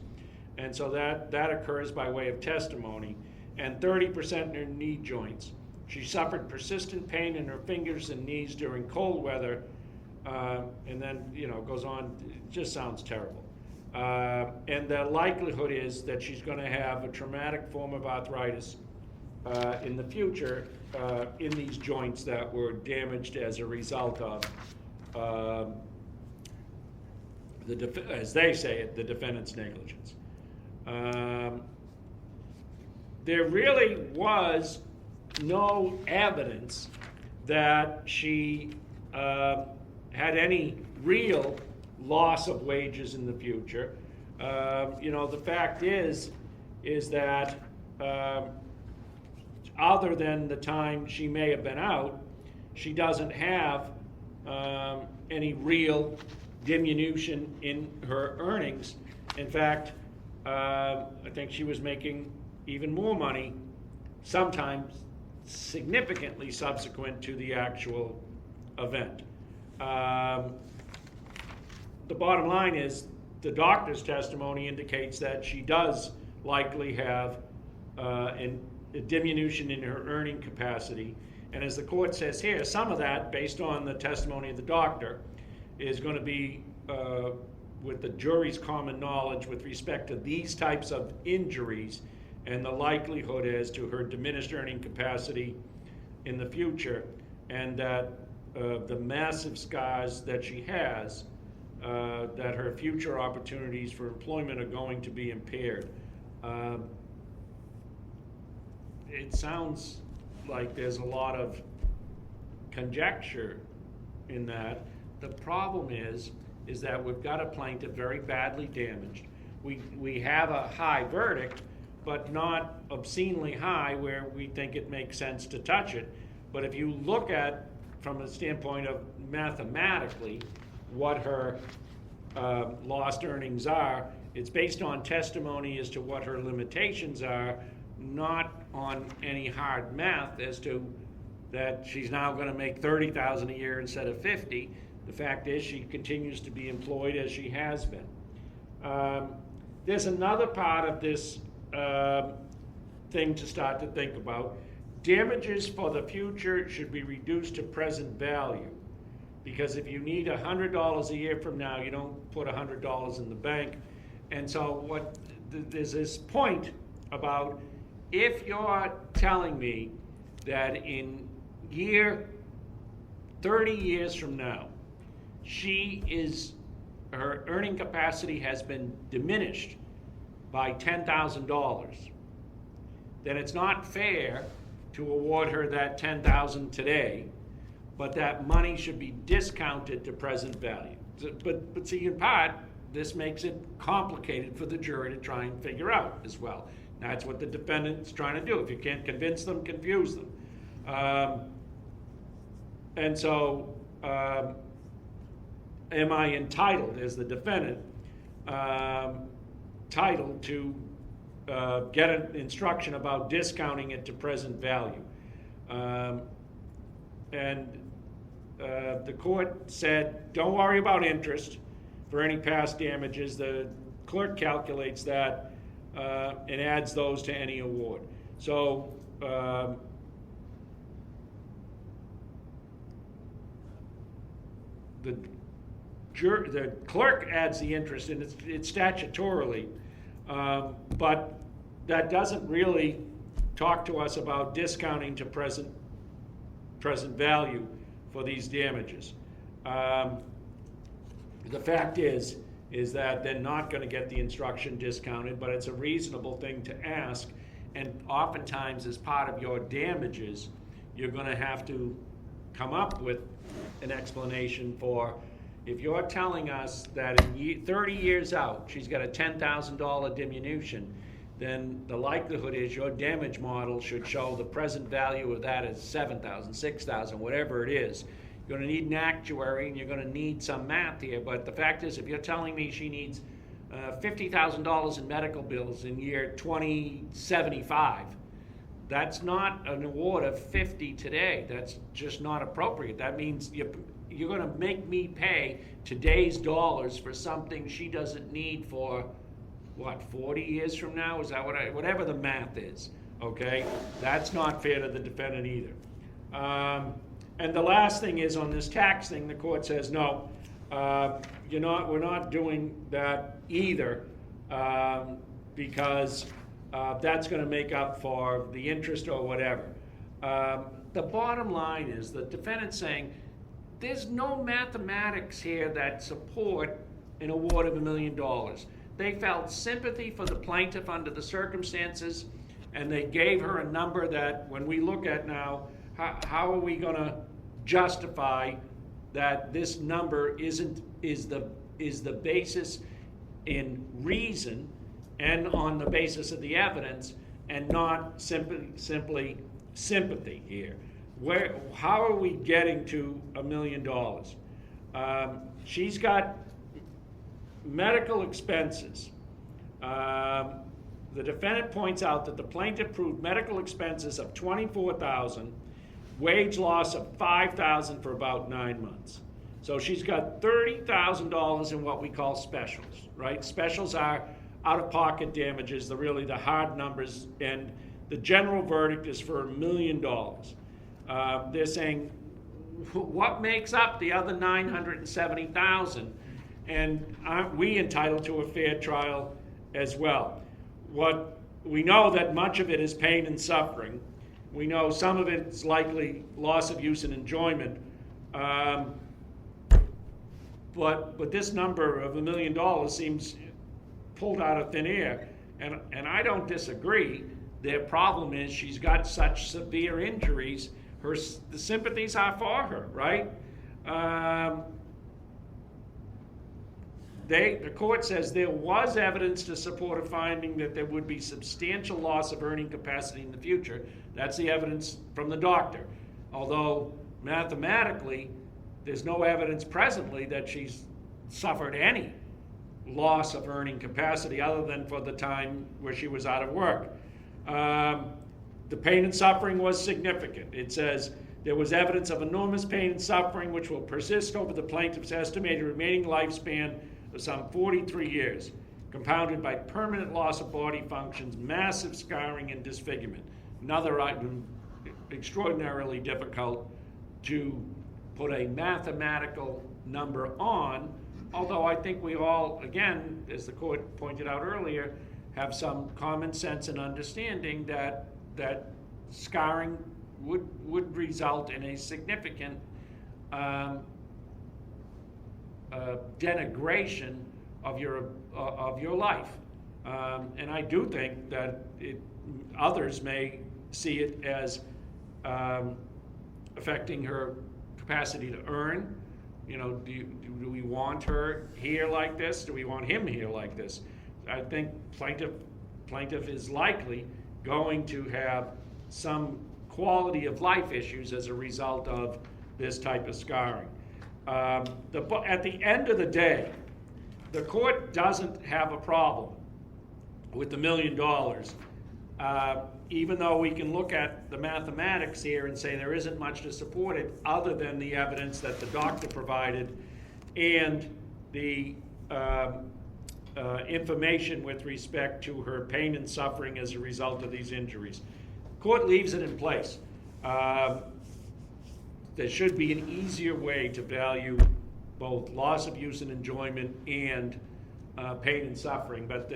And so that occurs by way of testimony. And 30% in her knee joints. She suffered persistent pain in her fingers and knees during cold weather, and then, you know, goes on, it just sounds terrible. And the likelihood is that she's going to have a traumatic form of arthritis in the future in these joints that were damaged as a result of, as they say it, the defendant's negligence. There really was no evidence that she had any real loss of wages in the future. You know, the fact is that other than the time she may have been out, she doesn't have any real diminution in her earnings. In fact, I think she was making even more money, sometimes significantly subsequent to the actual event. The bottom line is the doctor's testimony indicates that she does likely have a diminution in her earning capacity. And as the court says here, some of that, based on the testimony of the doctor, is going to be with the jury's common knowledge with respect to these types of injuries and the likelihood as to her diminished earning capacity in the future, and that the massive scars that she has, that her future opportunities for employment are going to be impaired. It sounds like there's a lot of conjecture in that. The problem is that we've got a plaintiff very badly damaged. We have a high verdict, but not obscenely high where we think it makes sense to touch it. But if you look at, from the standpoint of mathematically, what her lost earnings are, it's based on testimony as to what her limitations are, not on any hard math as to that she's now going to make $30,000 a year instead of $50,000. The fact is she continues to be employed as she has been. There's another part of this thing to start to think about. Damages for the future should be reduced to present value, because if you need $100 a year from now, you don't put $100 in the bank. And so there's this point about, if you're telling me that in 30 years from now, her earning capacity has been diminished by $10,000, then it's not fair to award her that $10,000 today, but that money should be discounted to present value. But see, in part, this makes it complicated for the jury to try and figure out as well. That's what the defendant's trying to do. If you can't convince them, confuse them. And so, am I entitled, as the defendant, entitled to get an instruction about discounting it to present value? The court said, don't worry about interest for any past damages. The clerk calculates that and adds those to any award. So the clerk adds the interest, and it's statutorily, but that doesn't really talk to us about discounting to present value for these damages. The fact is that they're not going to get the instruction discounted, but it's a reasonable thing to ask, and oftentimes as part of your damages, you're going to have to come up with an explanation for, if you're telling us that in 30 years out, she's got a $10,000 diminution, then the likelihood is your damage model should show the present value of that as $7,000, $6,000, whatever it is. You're going to need an actuary, and you're going to need some math here, but the fact is, if you're telling me she needs $50,000 in medical bills in year 2075, that's not an award of 50 today. That's just not appropriate. That means you're going to make me pay today's dollars for something she doesn't need for, what, 40 years from now? Is that whatever the math is, okay? That's not fair to the defendant either. And the last thing is, on this tax thing, the court says, no, we're not doing that either, because that's going to make up for the interest or whatever. The bottom line is the defendant's saying there's no mathematics here that support an award of $1 million. They felt sympathy for the plaintiff under the circumstances, and they gave her a number that, when we look at now, how are we going to justify that this number is the basis in reason and on the basis of the evidence, and not simply sympathy here? How are we getting to $1 million? She's got medical expenses. The defendant points out that the plaintiff proved medical expenses of $24,000, wage loss of $5,000 for about 9 months. So she's got $30,000 in what we call specials, right? Specials are out-of-pocket damages. They're really the hard numbers, and the general verdict is for $1 million. They're saying, what makes up the other $970,000? And aren't we entitled to a fair trial as well? What we know that much of it is pain and suffering. We know some of it's likely loss of use and enjoyment. But this number of $1 million seems pulled out of thin air. And I don't disagree. Their problem is she's got such severe injuries, the sympathies are for her, right? The court says there was evidence to support a finding that there would be substantial loss of earning capacity in the future. That's the evidence from the doctor. Although mathematically, there's no evidence presently that she's suffered any loss of earning capacity other than for the time where she was out of work. The pain and suffering was significant. It says there was evidence of enormous pain and suffering which will persist over the plaintiff's estimated remaining lifespan of some 43 years, compounded by permanent loss of body functions, massive scarring, and disfigurement. Another item extraordinarily difficult to put a mathematical number on, although I think we all, again, as the court pointed out earlier, have some common sense and understanding that scarring would result in a significant denigration of your life. And I do think that others may see it as affecting her capacity to earn. You know, do we want her here like this? Do we want him here like this? I think plaintiff is likely going to have some quality of life issues as a result of this type of scarring. At the end of the day, the court doesn't have a problem with the $1 million, even though we can look at the mathematics here and say there isn't much to support it other than the evidence that the doctor provided and the information with respect to her pain and suffering as a result of these injuries. Court leaves it in place. There should be an easier way to value both loss of use and enjoyment and pain and suffering, but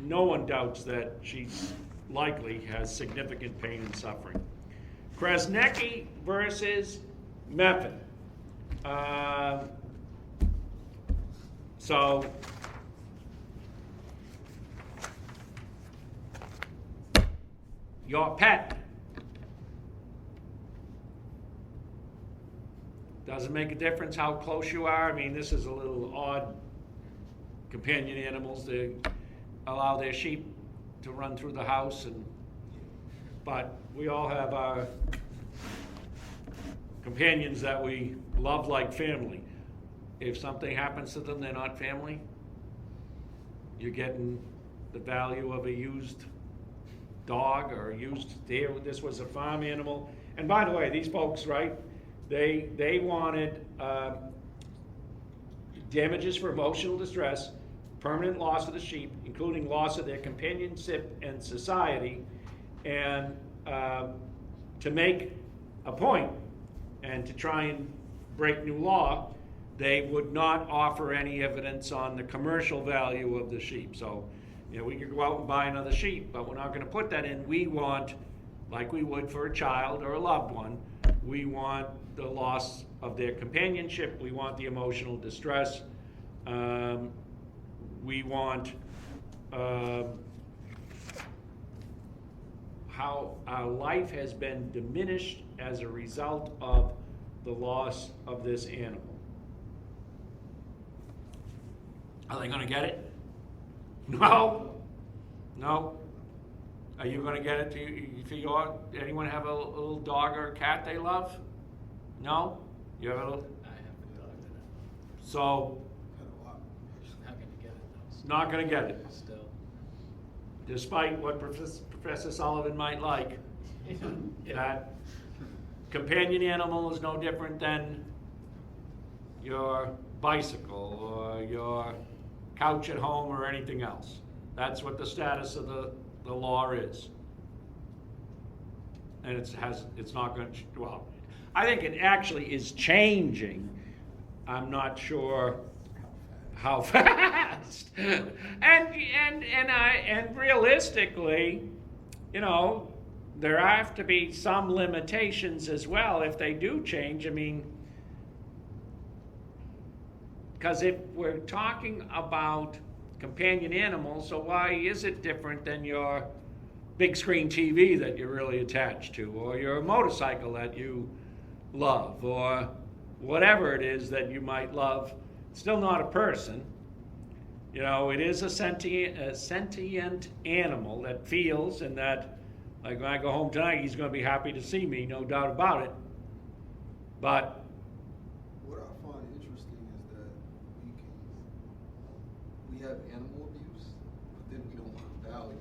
no one doubts that she likely has significant pain and suffering. Krasnecki versus Meffin. So your pet doesn't make a difference how close you are. I mean, this is a little odd. Companion animals, they allow their sheep to run through the house, but we all have our companions that we love like family. If something happens to them, they're not family. You're getting the value of a used dog or a used deer. This was a farm animal. And by the way, these folks, right, they wanted damages for emotional distress, permanent loss of the sheep, including loss of their companionship and society, and to make a point and to try and break new law, they would not offer any evidence on the commercial value of the sheep. So, you know, we could go out and buy another sheep, but we're not going to put that in. We want, like we would for a child or a loved one, we want the loss of their companionship, we want the emotional distress, we want how our life has been diminished as a result of the loss of this animal. Are they gonna get it? No. No. Are you gonna get it? Anyone have a little dog or a cat they love? No? You have a little? I have a dog that So, I'm not gonna get it though. not gonna get it, Still. despite what Professor Sullivan might like. That companion animal is no different than your bicycle or your couch at home or anything else. That's what the status of the law is. And it's not going to, well, I think it actually is changing. I'm not sure how fast. and realistically, you know, there have to be some limitations as well if they do change. I mean, because if we're talking about companion animals, so why is it different than your big screen TV that you're really attached to, or your motorcycle that you love, or whatever it is that you might love? It's still not a person. You know, it is a sentient animal that feels, and that, like, when I go home tonight, he's going to be happy to see me, no doubt about it. But What I find interesting is that we have animal abuse, but then we don't value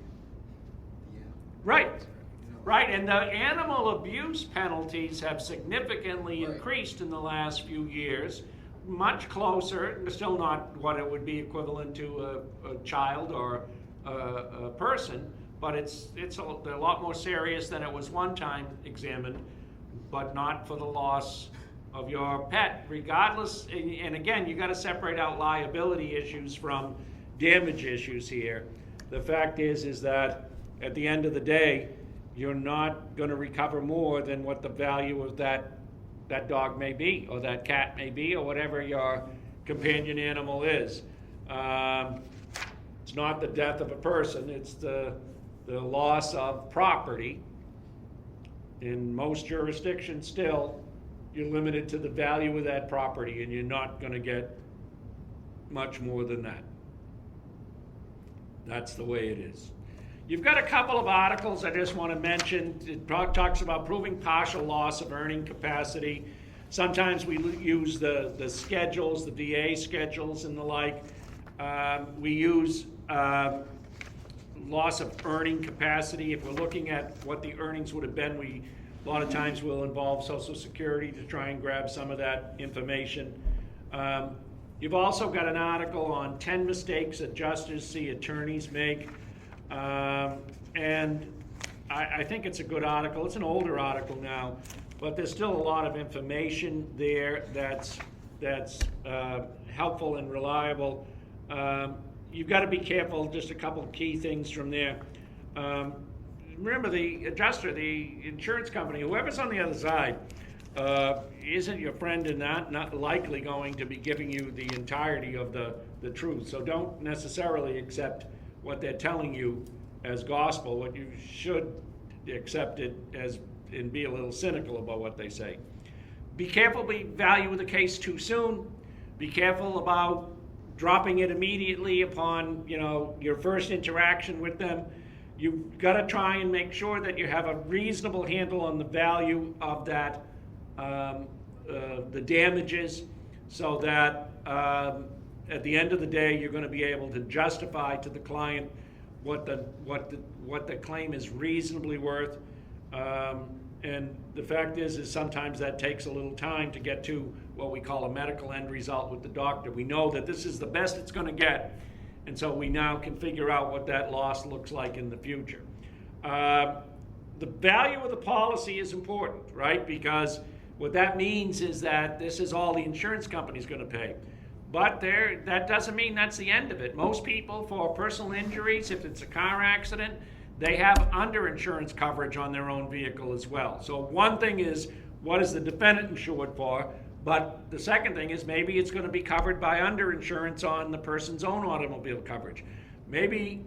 the animal. right. You know? Right, and the animal abuse penalties have significantly Right. increased in the last few years, much closer, still not what it would be equivalent to a child or a person, but they're a lot more serious than it was one time examined, but not for the loss of your pet, regardless. And again, you got to separate out liability issues from damage issues here. The fact is that at the end of the day, you're not going to recover more than what the value of that dog may be, or that cat may be, or whatever your companion animal is. It's not the death of a person, it's the loss of property. In most jurisdictions still, you're limited to the value of that property, and you're not gonna get much more than that. That's the way it is. You've got a couple of articles I just want to mention. It talks about proving partial loss of earning capacity. Sometimes we use the schedules, the VA schedules and the like. We use loss of earning capacity. If we're looking at what the earnings would have been, a lot of times we'll involve Social Security to try and grab some of that information. You've also got an article on 10 mistakes adjusters see attorneys make. And I think it's a good article. It's an older article now, but there's still a lot of information there that's helpful and reliable. You've got to be careful, just a couple of key things from there. Remember, the adjuster, the insurance company, whoever's on the other side, isn't your friend and not likely going to be giving you the entirety of the truth. So don't necessarily accept what they're telling you as gospel. What you should accept it as and be a little cynical about what they say. Be careful, value the case too soon. Be careful about dropping it immediately upon your first interaction with them. You've got to try and make sure that you have a reasonable handle on the value of that, the damages, so that at the end of the day you're going to be able to justify to the client what the claim is reasonably worth. And the fact is sometimes that takes a little time to get to what we call a medical end result with the doctor. We know that this is the best it's going to get, and so we now can figure out what that loss looks like in the future. The value of the policy is important, right? Because what that means is that this is all the insurance company's going to pay. But that doesn't mean that's the end of it. Most people, for personal injuries, if it's a car accident, they have underinsurance coverage on their own vehicle as well. So one thing is, what is the defendant insured for? But the second thing is, maybe it's going to be covered by underinsurance on the person's own automobile coverage. Maybe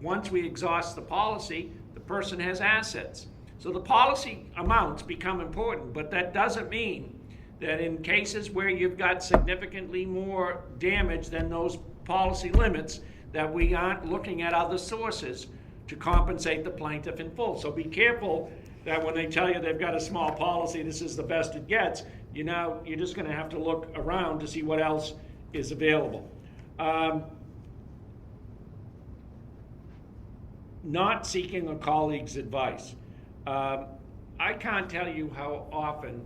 once we exhaust the policy, the person has assets. So the policy amounts become important, but that doesn't mean that in cases where you've got significantly more damage than those policy limits, that we aren't looking at other sources to compensate the plaintiff in full. So be careful that when they tell you they've got a small policy, this is the best it gets, you're just going to have to look around to see what else is available. Not seeking a colleague's advice. I can't tell you how often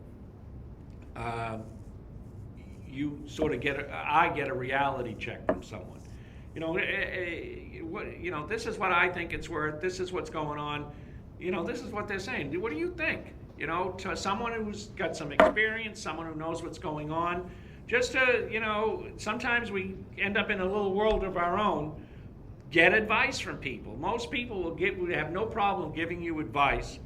you sort of I get a reality check from someone. This is what I think it's worth. This is what's going on. This is what they're saying. What do you think? To someone who's got some experience, someone who knows what's going on. Just to, sometimes we end up in a little world of our own. Get advice from people. Most people would have no problem giving you advice.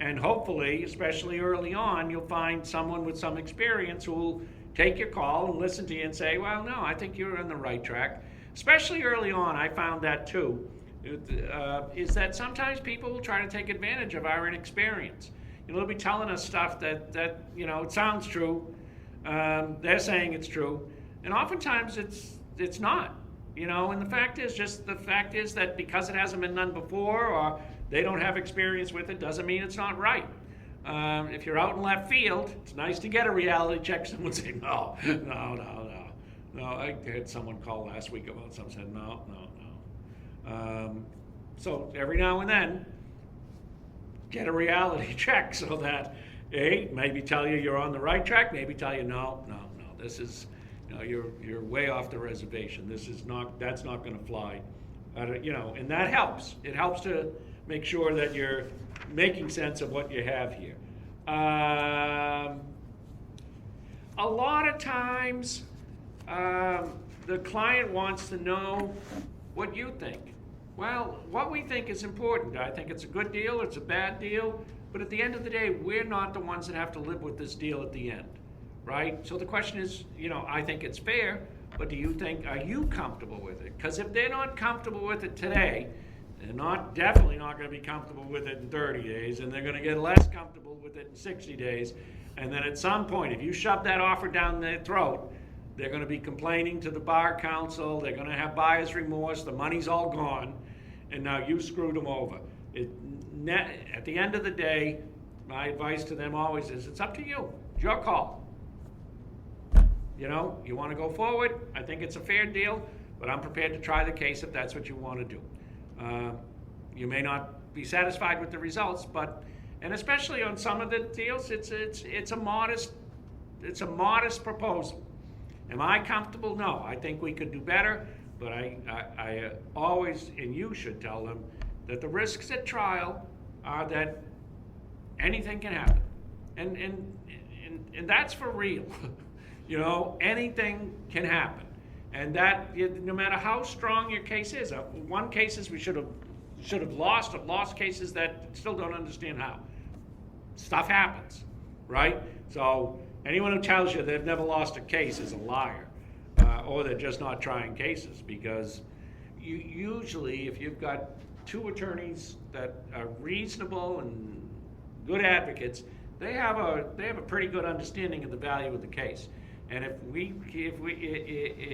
And hopefully, especially early on, you'll find someone with some experience who will take your call and listen to you and say, well, no, I think you're on the right track. Especially early on, I found that too, is that sometimes people will try to take advantage of our inexperience. They'll be telling us stuff that it sounds true. They're saying it's true. And oftentimes it's not. And the fact is that because it hasn't been done before, or they don't have experience with it, doesn't mean it's not right. If you're out in left field, it's nice to get a reality check. Someone say, no. I had someone call last week about something, said no. So every now and then, get a reality check so that, maybe tell you you're on the right track, maybe tell you no, this is, you're way off the reservation. That's not going to fly. And that helps. It helps to make sure that you're making sense of what you have here. A lot of times, the client wants to know what you think. Well, what we think is important. I think it's a good deal, it's a bad deal, but at the end of the day, we're not the ones that have to live with this deal at the end, right? So the question is, I think it's fair, but do you think, are you comfortable with it? Because if they're not comfortable with it today, they're definitely not gonna be comfortable with it in 30 days, and they're gonna get less comfortable with it in 60 days. And then at some point, if you shove that offer down their throat, they're gonna be complaining to the bar council, they're gonna have buyer's remorse, the money's all gone, and now you screwed them over. At the end of the day, my advice to them always is, it's up to you, it's your call. You know, you wanna go forward, I think it's a fair deal, but I'm prepared to try the case if that's what you wanna do. You may not be satisfied with the results, and especially on some of the deals, it's a modest proposal. Am I comfortable? No, I think we could do better, but I always, and you should tell them, that the risks at trial are that anything can happen. And that's for real. You know, anything can happen. And that, no matter how strong your case is, one cases we should have lost cases that still don't understand how. Stuff happens, right? So anyone who tells you they've never lost a case is a liar, or they're just not trying cases, because usually if you've got two attorneys that are reasonable and good advocates, they have a pretty good understanding of the value of the case. And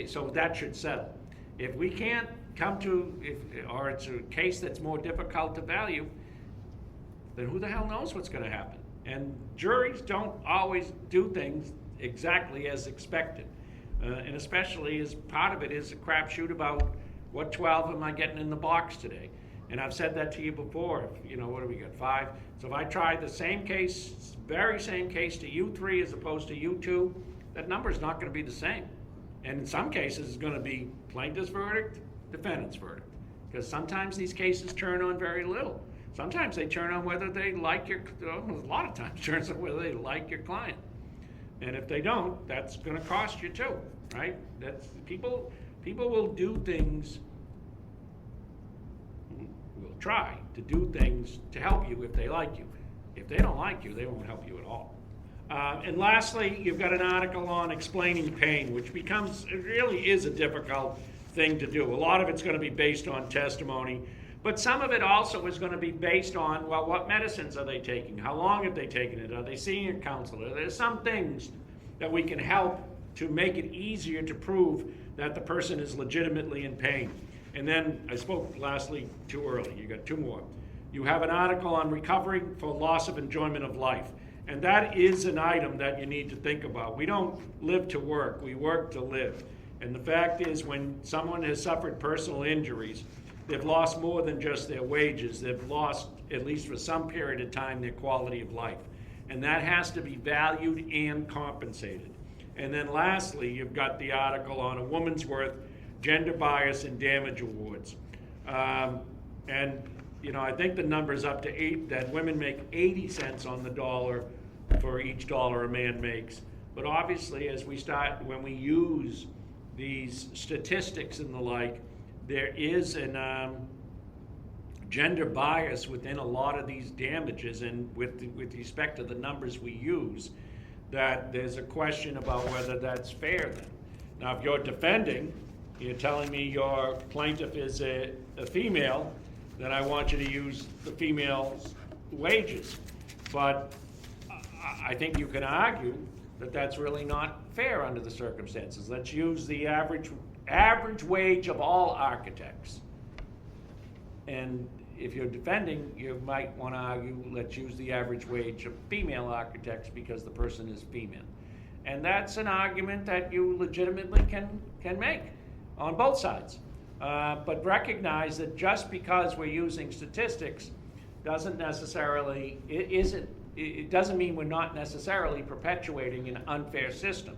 so that should settle. If we can't come to, or it's a case that's more difficult to value, then who the hell knows what's going to happen? And juries don't always do things exactly as expected. And especially as part of it is a crapshoot about what 12 am I getting in the box today. And I've said that to you before. You know, what do we got, 5? So if I try the same case, very same case to you 3 as opposed to you 2, that number is not going to be the same. And in some cases, it's going to be plaintiff's verdict, defendant's verdict. Because sometimes these cases turn on very little. Sometimes they turn on whether they like a lot of times turns on whether they like your client. And if they don't, that's going to cost you too, right? That's people will do things, will try to do things to help you if they like you. If they don't like you, they won't help you at all. And lastly, you've got an article on explaining pain, which it really is a difficult thing to do. A lot of it's going to be based on testimony, but some of it also is going to be based on, well, what medicines are they taking? How long have they taken it? Are they seeing a counselor? There's some things that we can help to make it easier to prove that the person is legitimately in pain. And then, I spoke lastly too early, you got 2 more. You have an article on recovering for loss of enjoyment of life. And that is an item that you need to think about. We don't live to work, we work to live. And the fact is, when someone has suffered personal injuries, they've lost more than just their wages. They've lost, at least for some period of time, their quality of life. And that has to be valued and compensated. And then lastly, you've got the article on a woman's worth, gender bias and damage awards. And you know, I think the number's up to 8, that women make 80 cents on the dollar for each dollar a man makes. But obviously, when we use these statistics and the like, there is an gender bias within a lot of these damages, and with respect to the numbers we use, that there's a question about whether that's fair then. Now, if you're defending, you're telling me your plaintiff is a female, then I want you to use the female's wages. But I think you can argue that that's really not fair under the circumstances. Let's use the average wage of all architects. And if you're defending, you might want to argue, let's use the average wage of female architects because the person is female. And that's an argument that you legitimately can make on both sides. But recognize that just because we're using statistics doesn't mean we're not necessarily perpetuating an unfair system.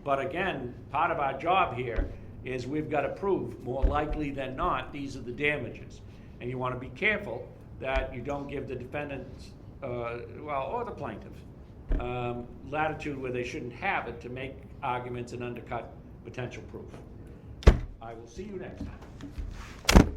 But again, part of our job here is we've got to prove, more likely than not, these are the damages. And you want to be careful that you don't give the defendant, or the plaintiff, latitude where they shouldn't have it to make arguments and undercut potential proof. I will see you next time.